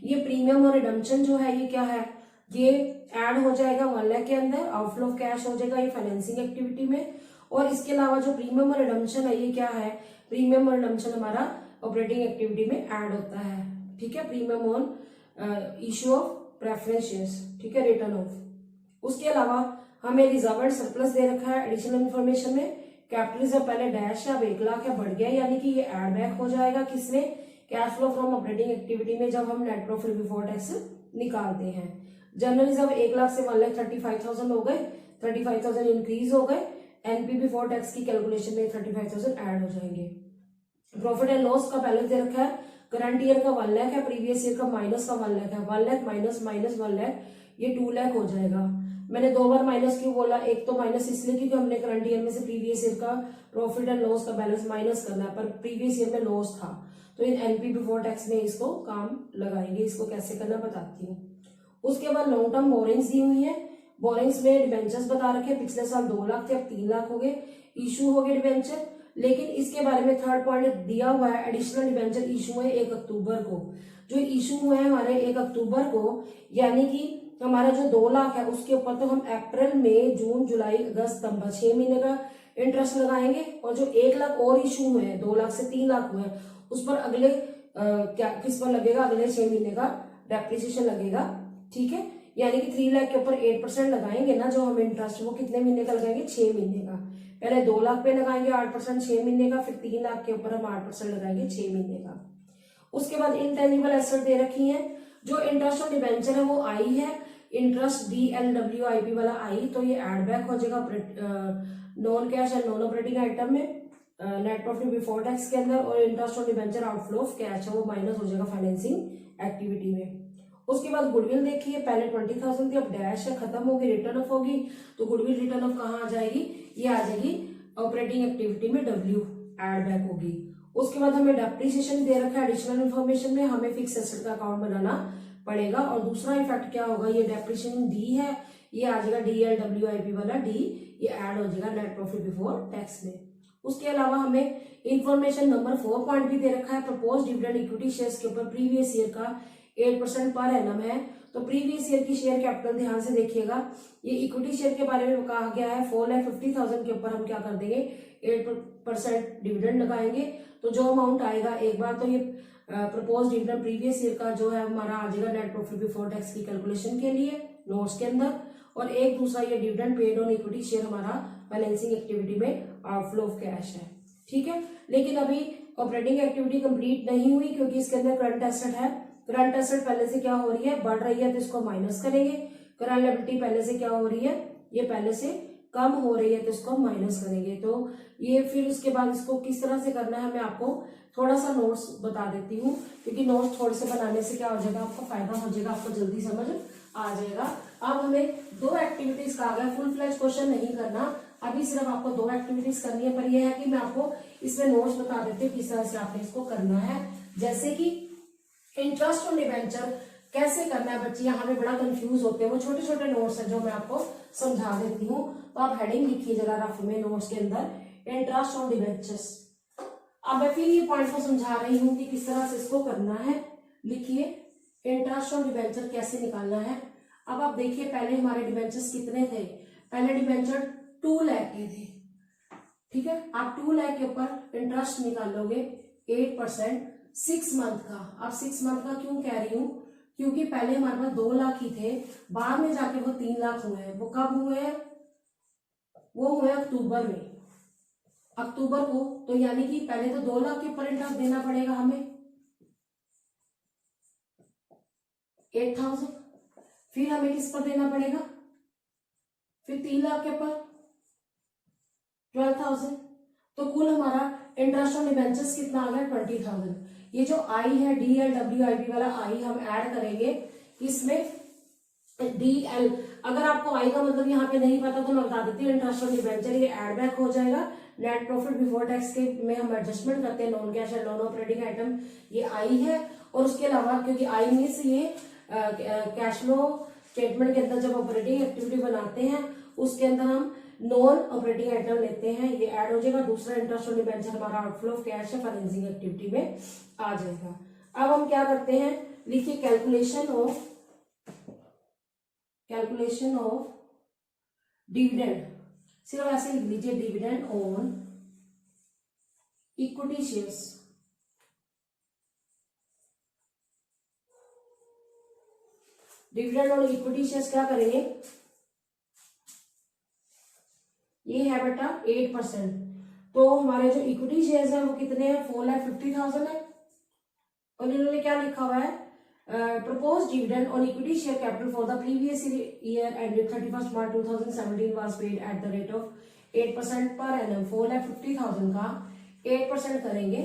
ये प्रीमियम और रिडम्पशन जो है ये क्या है, ये ऐड हो जाएगा 1 लाख के अंदर, आउटफ्लो ऑफ कैश हो जाएगा ये फाइनेंसिंग एक्टिविटी में। और इसके अलावा जो प्रीमियम और रिडम्पशन है ये क्या है, प्रीमियम और रिडम्पशन हमारा ऑपरेटिंग एक्टिविटी में ऐड होता है। ठीक है, premium on issue of preference shares, ठीक है, रिटर्न ऑफ। उसके अलावा हमें रिजर्व एंड सरप्लस दे रखा है एडिशनल इन्फॉर्मेशन में। कैपिटल रिजर्व पहले डैश है, अब 1 लाख है, बढ़ गया, यानी कि ये एड बैक हो जाएगा किसमें, cash flow from operating activity में, जब हम नेट प्रॉफिट बिफोर टैक्स निकालते हैं। जनरल रिजर्व 1 लाख से 1,35,000 हो गए, 35,000 इंक्रीज हो गए। एनपी बिफोर टैक्स की कैलकुलेशन में 35,000 ऐड हो जाएंगे। प्रॉफिट एंड लॉस का बैलेंस दे रखा है, करंट ईयर का 1 लाख है, प्रीवियस ईयर का माइनस का 1 लाख है, 1 लाख माइनस माइनस 1 लाख, ये 2 लाख हो जाएगा। मैंने 2 बार माइनस क्यों बोला, एक तो माइनस इसलिए क्योंकि हमने करंट ईयर में से प्रीवियस ईयर का प्रॉफिट एंड लॉस का बैलेंस माइनस करना है, पर प्रीवियस ईयर में लॉस था, तो इन एनपी बिफोर टैक्स में इसको काम लगाएंगे। इसको कैसे करना बताती हूँ। उसके बाद लॉन्ग टर्म बोरिंग्स दी हुई है, बोरिंग्स में डिबेंचर्स बता रखे, पिछले साल 2 लाख थे, अब 3 लाख हो गए, इशू हो गए डिबेंचर। लेकिन इसके बारे में थर्ड पॉइंट दिया हुआ है, एडिशनल डिबेंचर इशू हुए 1 अक्टूबर को। जो इशू हुए हैं हमारे 1 अक्टूबर को, यानी कि हमारा जो 2 लाख है उसके ऊपर तो हम अप्रैल मई जून जुलाई अगस्त सितंबर 6 महीने का इंटरेस्ट लगाएंगे, और जो 1 लाख और इशू हुए हैं, 2 लाख से 3 लाख हुए हैं, उस पर अगले क्या किस पर लगेगा, अगले 6 महीने का डेप्रिसिएशन लगेगा। ठीक है, यानी कि 3 लाख के ऊपर 8% लगाएंगे ना जो हम इंटरेस्ट, वो कितने महीने का लगाएंगे, 6 महीने का। पहले 2 लाख पे लगाएंगे 8% 6 महीने का, फिर 3 लाख के ऊपर हम 8% लगाएंगे 6 महीने का। उसके बाद इनटेंजिबल एसेट दे रखी है, जो इंटरेस्ट ऑन डिबेंचर है वो आई है, इंटरेस्ट DLWIP वाला आई, तो ये एड बैक हो जाएगा non cash and non operating item में, नेट प्रॉफिट बिफोर टैक्स के अंदर। और interest on debenture outflow of cash है वो माइनस हो जाएगा फाइनेंसिंग एक्टिविटी में। उसके बाद गुडविल देखिए, पहले 20,000 थी, अब डैश है, खत्म होगी, रिटर्न ऑफ होगी, तो गुडविल रिटर्न ऑफ कहाँ आ जाएगी, ये आ जाएगी ऑपरेटिंग एक्टिविटी में, W एड बैक होगी। उसके बाद हमें डेप्रिसिएशन दे रखा है एडिशनल इन्फॉर्मेशन में, हमें फिक्स एसेट का अकाउंट बनाना पड़ेगा। और दूसरा इफेक्ट क्या होगा, ये डेप्रिसिएशन डी है, ये आ जाएगा DLWIP वाला डी, ये ऐड हो जाएगा नेट प्रॉफिट बिफोर टैक्स में। उसके अलावा हमें इंफॉर्मेशन नंबर 4 पॉइंट भी दे रखा है, प्रपोज डिविडेंड इक्विटी शेयर्स के ऊपर प्रीवियस ईयर का 8% पर एनम है। तो प्रीवियस ईयर की शेयर कैपिटल ध्यान से देखिएगा, ये इक्विटी शेयर के बारे में कहा गया है 4,50,000 के ऊपर हम क्या कर देंगे, 8% डिविडेंड लगाएंगे। तो जो अमाउंट आएगा, एक बार तो ये प्रपोज डिविडेंड प्रीवियस ईयर का जो है हमारा आ जाएगा नेट प्रॉफिट बिफोर टैक्स की कैलकुलेशन के लिए नोट्स के अंदर, और एक दूसरा ये dividend paid on equity share हमारा बैलेंसिंग एक्टिविटी में आउटफ्लो ऑफ कैश है। ठीक है, लेकिन अभी ऑपरेटिंग एक्टिविटी कंप्लीट नहीं हुई क्योंकि इसके अंदर करंट एसेट है। करंट एसेट पहले से क्या हो रही है, बढ़ रही है, तो इसको माइनस करेंगे। करंट लायबिलिटी पहले से क्या हो रही है, ये पहले से कम हो रही है, तो इसको माइनस करेंगे। तो ये फिर उसके बाद इसको किस तरह से करना है मैं आपको थोड़ा सा नोट्स बता देती हूँ, क्योंकि नोट्स थोड़े से बनाने से क्या हो जाएगा, आपको फायदा हो जाएगा, आपको जल्दी समझ आ जाएगा। अब हमें 2 एक्टिविटीज का आ गया, फुल फ्लैश क्वेश्चन नहीं करना, अभी सिर्फ आपको 2 एक्टिविटीज करनी है, पर यह है कि मैं आपको इसमें नोट्स बता देती हूँ किस तरह से आपने इसको करना है। जैसे कि इंटरेस्ट ऑन डिबेंचर कैसे करना है, बच्चे यहाँ पे बड़ा कंफ्यूज होते हैं, वो छोटे छोटे नोट्स हैं जो मैं आपको समझा देती हूँ। तो आप हेडिंग लिखिए जरा रफ में नोट्स के अंदर, इंटरेस्ट ऑन डिबेंचर्स। अब मैं फिर ये पॉइंट को समझा रही हूँ कि किस तरह से इसको करना है। लिखिए इंटरेस्ट ऑन डिबेंचर कैसे निकालना है। अब आप देखिए पहले हमारे डिबेंचर्स कितने थे, पहले डिबेंचर 2 लाख के थे। ठीक है, आप 2 लाख के ऊपर इंटरेस्ट निकालोगे 8% 6 मंथ का। अब 6 मंथ का क्यों कह रही हूँ, क्योंकि पहले हमारे पास 2 लाख ही थे, बाद में जाके वो 3 लाख हुए हैं। वो कब हुए हैं, वो हुए अक्टूबर में, अक्टूबर को। तो यानी कि पहले तो 2 लाख के ऊपर इंटरेस्ट देना पड़ेगा हमें 8,000, फिर हमें किस पर देना पड़ेगा, फिर 3 लाख के ऊपर 12,000। तो कुल हमारा इंटरेस्ट ऑन डिबेंचर्स कितना आ गया 20,000। ये जो आई है DLWIB वाला आई हम ऐड करेंगे इसमें DL। अगर आपको आई का मतलब यहाँ पे नहीं पता तो मैं बता देती हूँ, इंटरेस्ट ऑन डिबेंचर ये ऐड बैक हो जाएगा। नेट प्रॉफिट बिफोर टैक्स के में हम एडजस्टमेंट करते हैं non cash and non operating item, ये आई है। और उसके अलावा क्योंकि आई मीन्स ये कैश फ्लो स्टेटमेंट के अंदर जब ऑपरेटिंग एक्टिविटी बनाते हैं उसके अंदर हम नॉन ऑपरेटिंग आइटम लेते हैं, ये ऐड हो जाएगा। दूसरा इंटरेस्ट ऑन डिबेंचर हमारा आउटफ्लो ऑफ कैश है फाइनेंसिंग एक्टिविटी में आ जाएगा। अब हम क्या करते हैं, लिखिए कैलकुलेशन ऑफ डिविडेंड, सिर्फ ऐसे लिख लीजिए dividend on equity shares. Dividend on equity shares क्या करेंगे, ये है बेटा 8%। तो हमारे जो इक्विटी शेयर्स है वो कितने हैं, 4,50,000 है। और इन्होंने क्या लिखा हुआ है, proposed dividend on equity share capital for the previous year ended 31st March 2017 was paid at the rate of 8% per annum। 4,50,000 का 8% करेंगे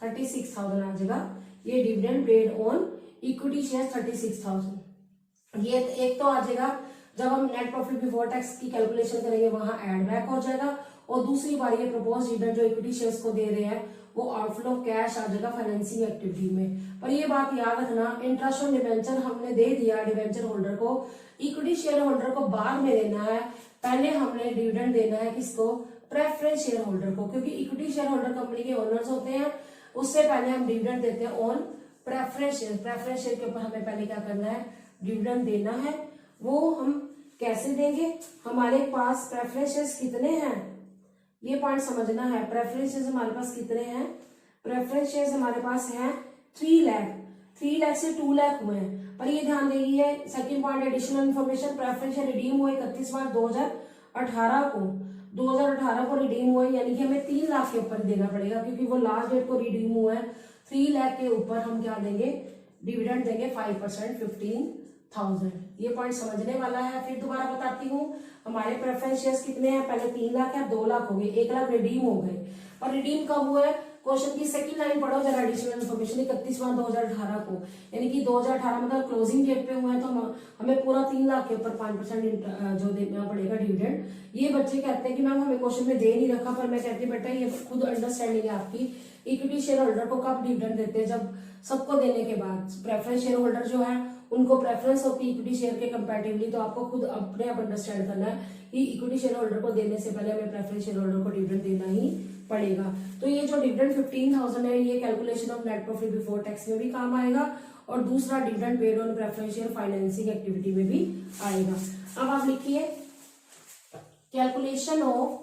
36,000 आ जाएगा। ये dividend paid on equity share 36,000। ये एक तो आ जाएगा जब हम नेट प्रॉफिट बिफोर टैक्स की कैलकुलेशन करेंगे वहां एड बैक हो जाएगा। और दूसरी बार ये प्रपोज डिविडेंड जो इक्विटी शेयर्स को दे रहे हैं वो आउटफ्लो ऑफ कैश आ जाएगा फाइनेंसिंग एक्टिविटी में। पर ये बात याद रखना, इंटरेस्ट ऑन डिवेंचर हमने दे दिया डिवेंचर होल्डर को, इक्विटी शेयर होल्डर को बाद में देना है। पहले हमने डिविडेंड देना है किसको, प्रेफरेंस शेयर होल्डर को, क्योंकि इक्विटी शेयर होल्डर कंपनी के ओनर्स होते हैं। उससे पहले हम डिविडेंड देते हैं on preference share. Preference share के ऊपर हमें पहले क्या करना है, डिविडेंड देना है। वो हम कैसे देंगे, हमारे पास प्रेफरेंस शेयर्स कितने हैं ये पॉइंट समझना है। प्रेफरेंस शेयर्स हमारे पास कितने हैं, प्रेफरेंस शेयर्स हमारे पास हैं 3 लाख। 3 लाख से 2 लाख हुए हैं। पर ये ध्यान देगी second point additional information, preference share redeem हुए 31 मार्च 2018 को। 2018 को रिडीम हुए यानी कि हमें 3 लाख के ऊपर देना पड़ेगा क्योंकि वो लास्ट डेट को रिडीम हुआ है। 3 लाख के ऊपर हम क्या देंगे, डिविडेंड देंगे 5% 15,000। ये पॉइंट समझने वाला है। फिर दोबारा बताती हूँ, हमारे प्रेफरेंस शेयर्स कितने हैं, पहले 3 लाख है, 2 लाख हो गए, 1 लाख रिडीम हो गए। और रिडीम कब हुआ है, क्वेश्चन की सेकंड लाइन पढ़ो जरा, एडिशनल इन्फॉर्मेशन 31 मार्च 2018 को, यानी कि 2018 मतलब क्लोजिंग डेट पे हुआ है। तो हमें पूरा 3 लाख के ऊपर 5% जो देना पड़ेगा डिविडेंड। ये बच्चे कहते हैं कि मैम हमें क्वेश्चन में दे नहीं रखा, पर मैं कहती बेटा ये खुद अंडरस्टैंडिंग है आपकी। इक्विटी शेयर होल्डर को कब डिविडेंड देते हैं, जब सबको देने के बाद। प्रेफरेंस शेयर होल्डर जो है उनको प्रेफरेंस होती है इक्विटी शेयर के कंपैरेटिवली। तो आपको खुद अपने आप अंडरस्टैंड करना है कि इक्विटी शेयर होल्डर को देने से पहले हमें प्रेफरेंस शेयर होल्डर को डिविडेंड देना ही पड़ेगा। तो ये जो डिविडेंड 15,000 है ये calculation of net profit before tax में भी काम आएगा और दूसरा dividend paid on preference share financing activity में भी आएगा। अब आप लिखिए calculation of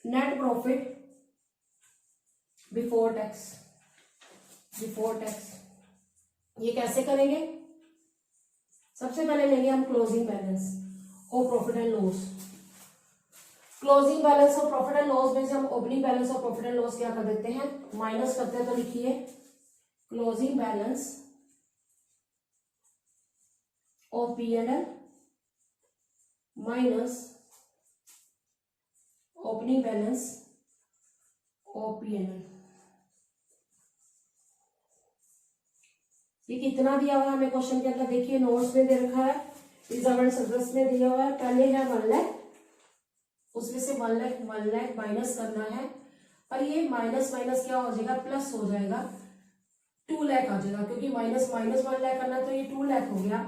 net profit before tax. ये कैसे करेंगे, सबसे पहले लेंगे हम क्लोजिंग बैलेंस और profit and loss. Closing balance और प्रॉफिट एंड लॉस में से हम ओपनिंग बैलेंस और प्रॉफिट एंड लॉस क्या कर देते हैं, माइनस करते हैं। तो लिखिए closing balance of P&L minus opening balance of P&L। ये कितना दिया हुआ है हमें क्वेश्चन के अंदर, देखिए नोट्स में दे रखा है, रिजर्व एंड सरप्लस में दिया हुआ है। पहले है 1 लाख, उसमें से 1 लाख माइनस करना है। और ये माइनस क्या हो जाएगा, प्लस हो जाएगा, 2 लाख आ जाएगा, क्योंकि माइनस 1 लाख करना तो ये 2 लाख हो गया।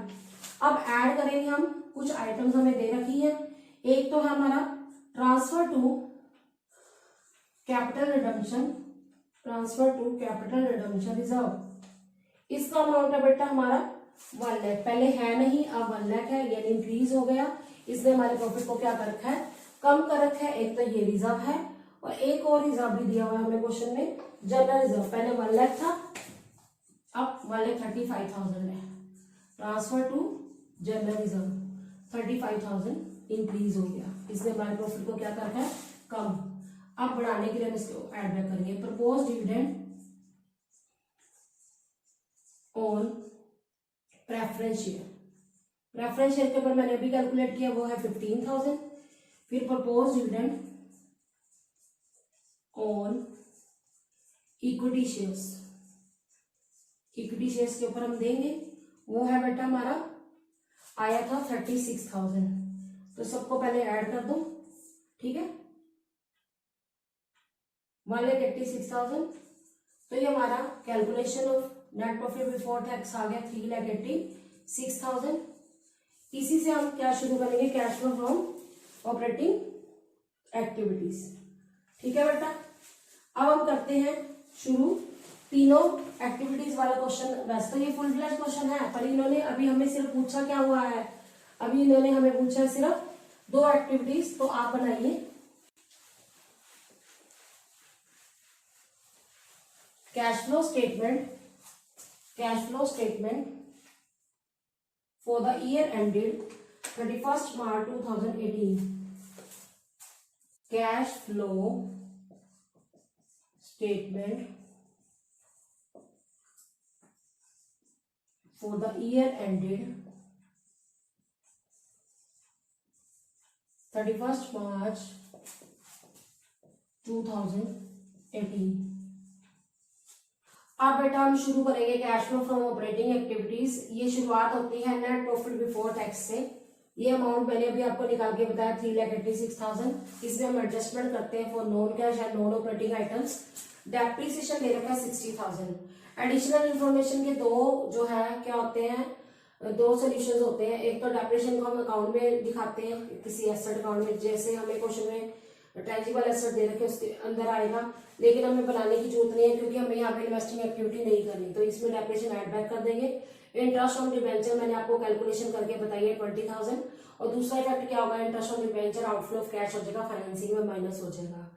अब ऐड करेंगे हम, कुछ आइटम्स हमें दे रखी है। एक तो है हमारा transfer to capital redemption reserve. इसका अमाउंट है बेटा हमारा 1 लाख, पहले है नहीं अब 1 लाख है, यानी इंक्रीज हो गया। इसने हमारे प्रॉफिट को क्या कर रखा है, कम कर रखा है। एक तो ये रिजर्व है और एक और रिजर्व भी दिया हुआ है हमें क्वेश्चन में, जनरल रिजर्व। पहले 1 लाख था, अब 1,35,000 है। Transfer to general reserve 35,000 increase हो गया। इसने हमारे प्रॉफिट को क्या कर रखा है, कम। अब बढ़ाने के लिए हम इसको ऐड बैक करेंगे। Propose dividend on preference share. Preference share के ऊपर मैंने अभी कैलकुलेट किया, वो है 15,000। फिर propose dividend on equity shares, equity shares के ऊपर हम देंगे, वो है बेटा हमारा आया था 36,000। तो सबको पहले ऐड कर दो, ठीक है, 1,86,000। तो ये हमारा calculation of net profit before tax आ गया 3,86,000। इसी से हम क्या शुरू करेंगे, cash flow from operating activities. ठीक है बेटा, अब हम करते हैं शुरू तीनों एक्टिविटीज वाला क्वेश्चन। वैसे तो ये फुल फ्लैश क्वेश्चन है, पर इन्होंने अभी हमें सिर्फ पूछा क्या हुआ है, अभी इन्होंने हमें पूछा है सिर्फ 2 एक्टिविटीज। तो आप बनाइए cash flow statement for the year ended 31 March 2018। Cash flow statement for the year ended 31st March 2018। अब बेटा हम शुरू करेंगे cash flow from operating activities. ये शुरुआत होती है नेट प्रॉफिट बिफोर टैक्स से। ये अमाउंट मैंने अभी आपको निकाल के बताया 3,86,000। इसमें हम एडजस्टमेंट करते हैं for non cash and non operating items. Depreciation दे रखा है 60,000। एडिशनल इंफॉर्मेशन के दो जो है क्या होते हैं, 2 सोल्यूशन होते हैं। एक तो डेप्रिसिएशन को हम अकाउंट में दिखाते हैं किसी एसेट अकाउंट में, जैसे हमें क्वेश्चन में टेंजिबल एसेट दे रखे उसके अंदर आएगा, लेकिन हमें बनाने की जरूरत नहीं है क्योंकि हमें यहाँ पे इन्वेस्टिंग एक्टिविटी नहीं करनी, तो इसमें डेप्रिसिएशन ऐड बैक कर देंगे। इंटरेस्ट ऑन डिबेंचर मैंने आपको कैलकुलेशन करके बताई है 20,000। और दूसरा इफेक्ट क्या होगा, interest on debenture outflow of cash हो जाएगा, फाइनेंसिंग में माइनस हो जाएगा।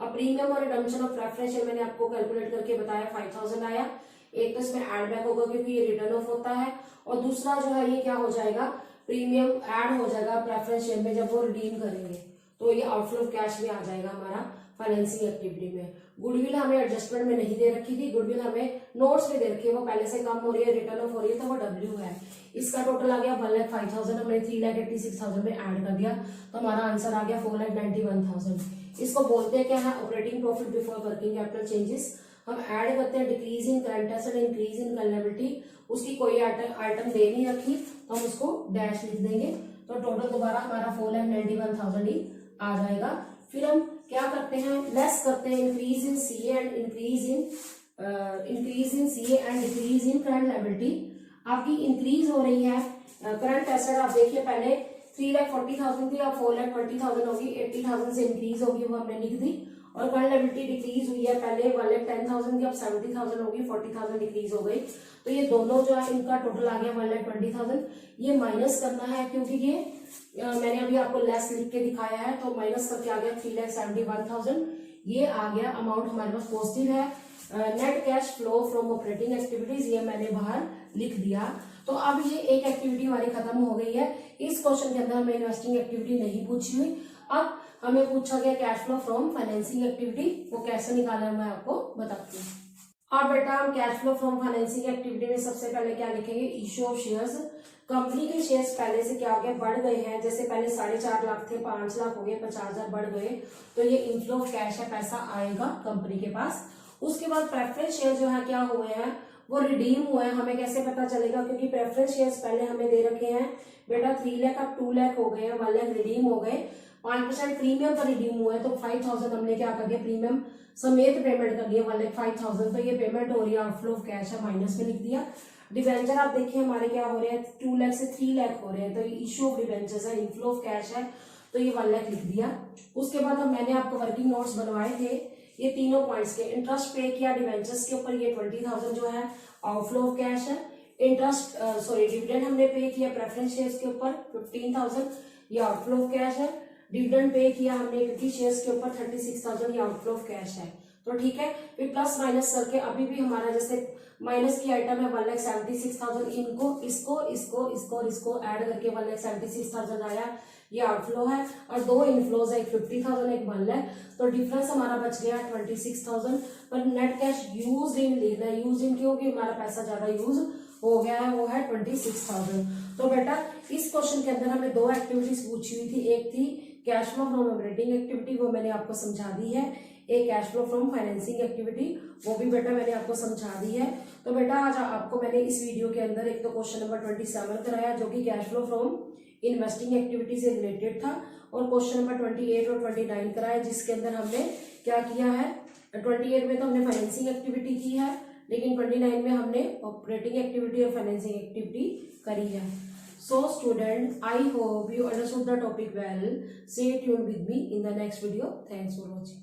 अब प्रीमियम और रिडम्पशन ऑफ प्रेफरेंस शेयर मैंने आपको कैलकुलेट करके बताया 5,000 आया। एक तो इसमें ऐड बैक होगा क्योंकि ये रिटर्न ऑफ होता है, और दूसरा जो है ये क्या हो जाएगा, प्रीमियम ऐड हो जाएगा प्रेफरेंस शेयर में जब वो रिडीम करेंगे, तो ये आउटफ्लो ऑफ कैश में आ जाएगा हमारा फाइनेंसिंग एक्टिविटी में। गुडविल हमें एडजस्टमेंट में नहीं दे रखी थी, गुडविल हमें नोट्स में दे रखी है, वो पहले से कम हो रही है, रिटर्न ऑफ हो रही है, तो वो डब्ल्यू है। इसका टोटल आ गया 1,05,000, हमने 3,86,000 में ऐड कर दिया, तो हमारा आंसर आ गया 4,91,000। इसको बोलते हैं क्या है, operating profit before working capital changes. हम ऐड करते हैं decrease in current asset, increase in current liability, उसकी कोई आइटम दे नहीं रखी तो हम उसको डैश लिख देंगे, तो टोटल दोबारा हमारा 4,91,000 ही आ जाएगा। फिर हम क्या करते हैं, लेस करते हैं increase in CA and decrease in current liability. आपकी इंक्रीज हो रही है करंट एसेट, आप देखिए पहले 3,40,000 थी, अब 4,20,000 होगी, 80,000 से इंक्रीज होगी, वो हमने लिख दी। और करंट लायबिलिटी डिक्रीज हुई है, पहले 1,10,000 की अब 70,000 होगी, 40,000 डिक्रीज हो गई। तो ये दोनों जो है इनका टोटल आ गया 1,20,000। ये माइनस करना है क्योंकि ये मैंने अभी आपको लेस लिख के दिखाया है, तो माइनस करके आ गया 3,71,000। ये आ गया अमाउंट हमारे पास पॉजिटिव है। Net cash flow from operating activities ये मैंने बाहर लिख दिया। तो अब ये एक एक्टिविटी हमारी खत्म हो गई है। इस क्वेश्चन के अंदर हमें इन्वेस्टिंग एक्टिविटी नहीं पूछी हुई, अब हमें पूछा गया cash flow from financing activity, वो कैसे निकालना है मैं आपको बताती हूँ। अब बेटा हम cash flow from financing activity में सबसे पहले क्या लिखेंगे, इश्यू ऑफ शेयर्स। कंपनी के शेयर्स पहले से क्या हो गया, बढ़ गए हैं, जैसे पहले 4.5 लाख थे 5 लाख हो गए, 50,000 बढ़ गए, तो ये इनफ्लो ऑफ कैश है, पैसा आएगा कंपनी के पास। उसके बाद प्रेफरेंस शेयर जो है क्या हुए हैं, वो रिडीम हुए हैं। हमें कैसे पता चलेगा, क्योंकि प्रेफरेंस शेयर्स पहले हमें दे रखे हैं बेटा 3 लाख, अब 2 लाख हो गए हैं, 1 लाख रिडीम हो गए, 5% प्रीमियम पर रिडीम हुआ है, तो 5,000 हमने क्या कर दिया, प्रीमियम समेत पेमेंट कर दिया 1,05,000। तो ये पेमेंट हो रही है, आउटफ्लो ऑफ कैश है, माइनस में लिख दिया। डिवेंचर आप देखिए हमारे क्या हो रहे हैं, 2 लाख से 3 लाख हो रहे हैं, तो ये इश्यू ऑफ डिवेंचर्स है, इनफ्लो ऑफ कैश है, तो ये 1 लाख लिख दिया। उसके बाद मैंने आपको वर्किंग नोट्स बनवाए थे, ये तीनों पॉइंट्स के। इंटरेस्ट पे किया डिवेंचर्स के ऊपर, ये 20,000 जो है आउटफ्लो ऑफ कैश है। डिविडेंड हमने पे किया प्रेफरेंस शेयर्स के ऊपर 15,000, ये आउटफ्लो ऑफ कैश है। डिविडेंड पे किया हमने इक्विटी शेयर्स के ऊपर 36,000, ये आउटफ्लो ऑफ कैश है। तो ठीक है, फिर प्लस माइनस करके अभी भी हमारा जैसे माइनस की आइटम है 1,76,000, इनको इसको इसको इसको और इसको ऐड करके 1,76,000 आया, ये आउटफ्लो है। और 2 इनफ्लोज है, एक 50,000 एक 1 लाख, तो डिफरेंस हमारा बच गया 26,000। पर नेट कैश यूज इन लिखना है, यूज इन क्योंकि हमारा पैसा ज्यादा यूज हो गया है वो है 26,000। तो बेटा इस क्वेश्चन के अंदर हमें दो एक्टिविटीज पूछी हुई थी, एक थी cash flow from operating activity, वो मैंने आपको समझा दी है, एक cash flow from financing activity, वो भी बेटा मैंने आपको समझा दी है। तो बेटा आज आपको मैंने इस वीडियो के अंदर एक तो क्वेश्चन नंबर 27 कराया जो कि cash flow from investing activity से रिलेटेड था, और क्वेश्चन नंबर 28 और 29 कराया जिसके अंदर हमने क्या किया है, 28 में तो हमने फाइनेंसिंग एक्टिविटी की है, लेकिन 29 में हमने ऑपरेटिंग एक्टिविटी और फाइनेंसिंग एक्टिविटी करी है। So student, I hope you understood the topic well. Stay tuned with me in the next video. Thanks for watching.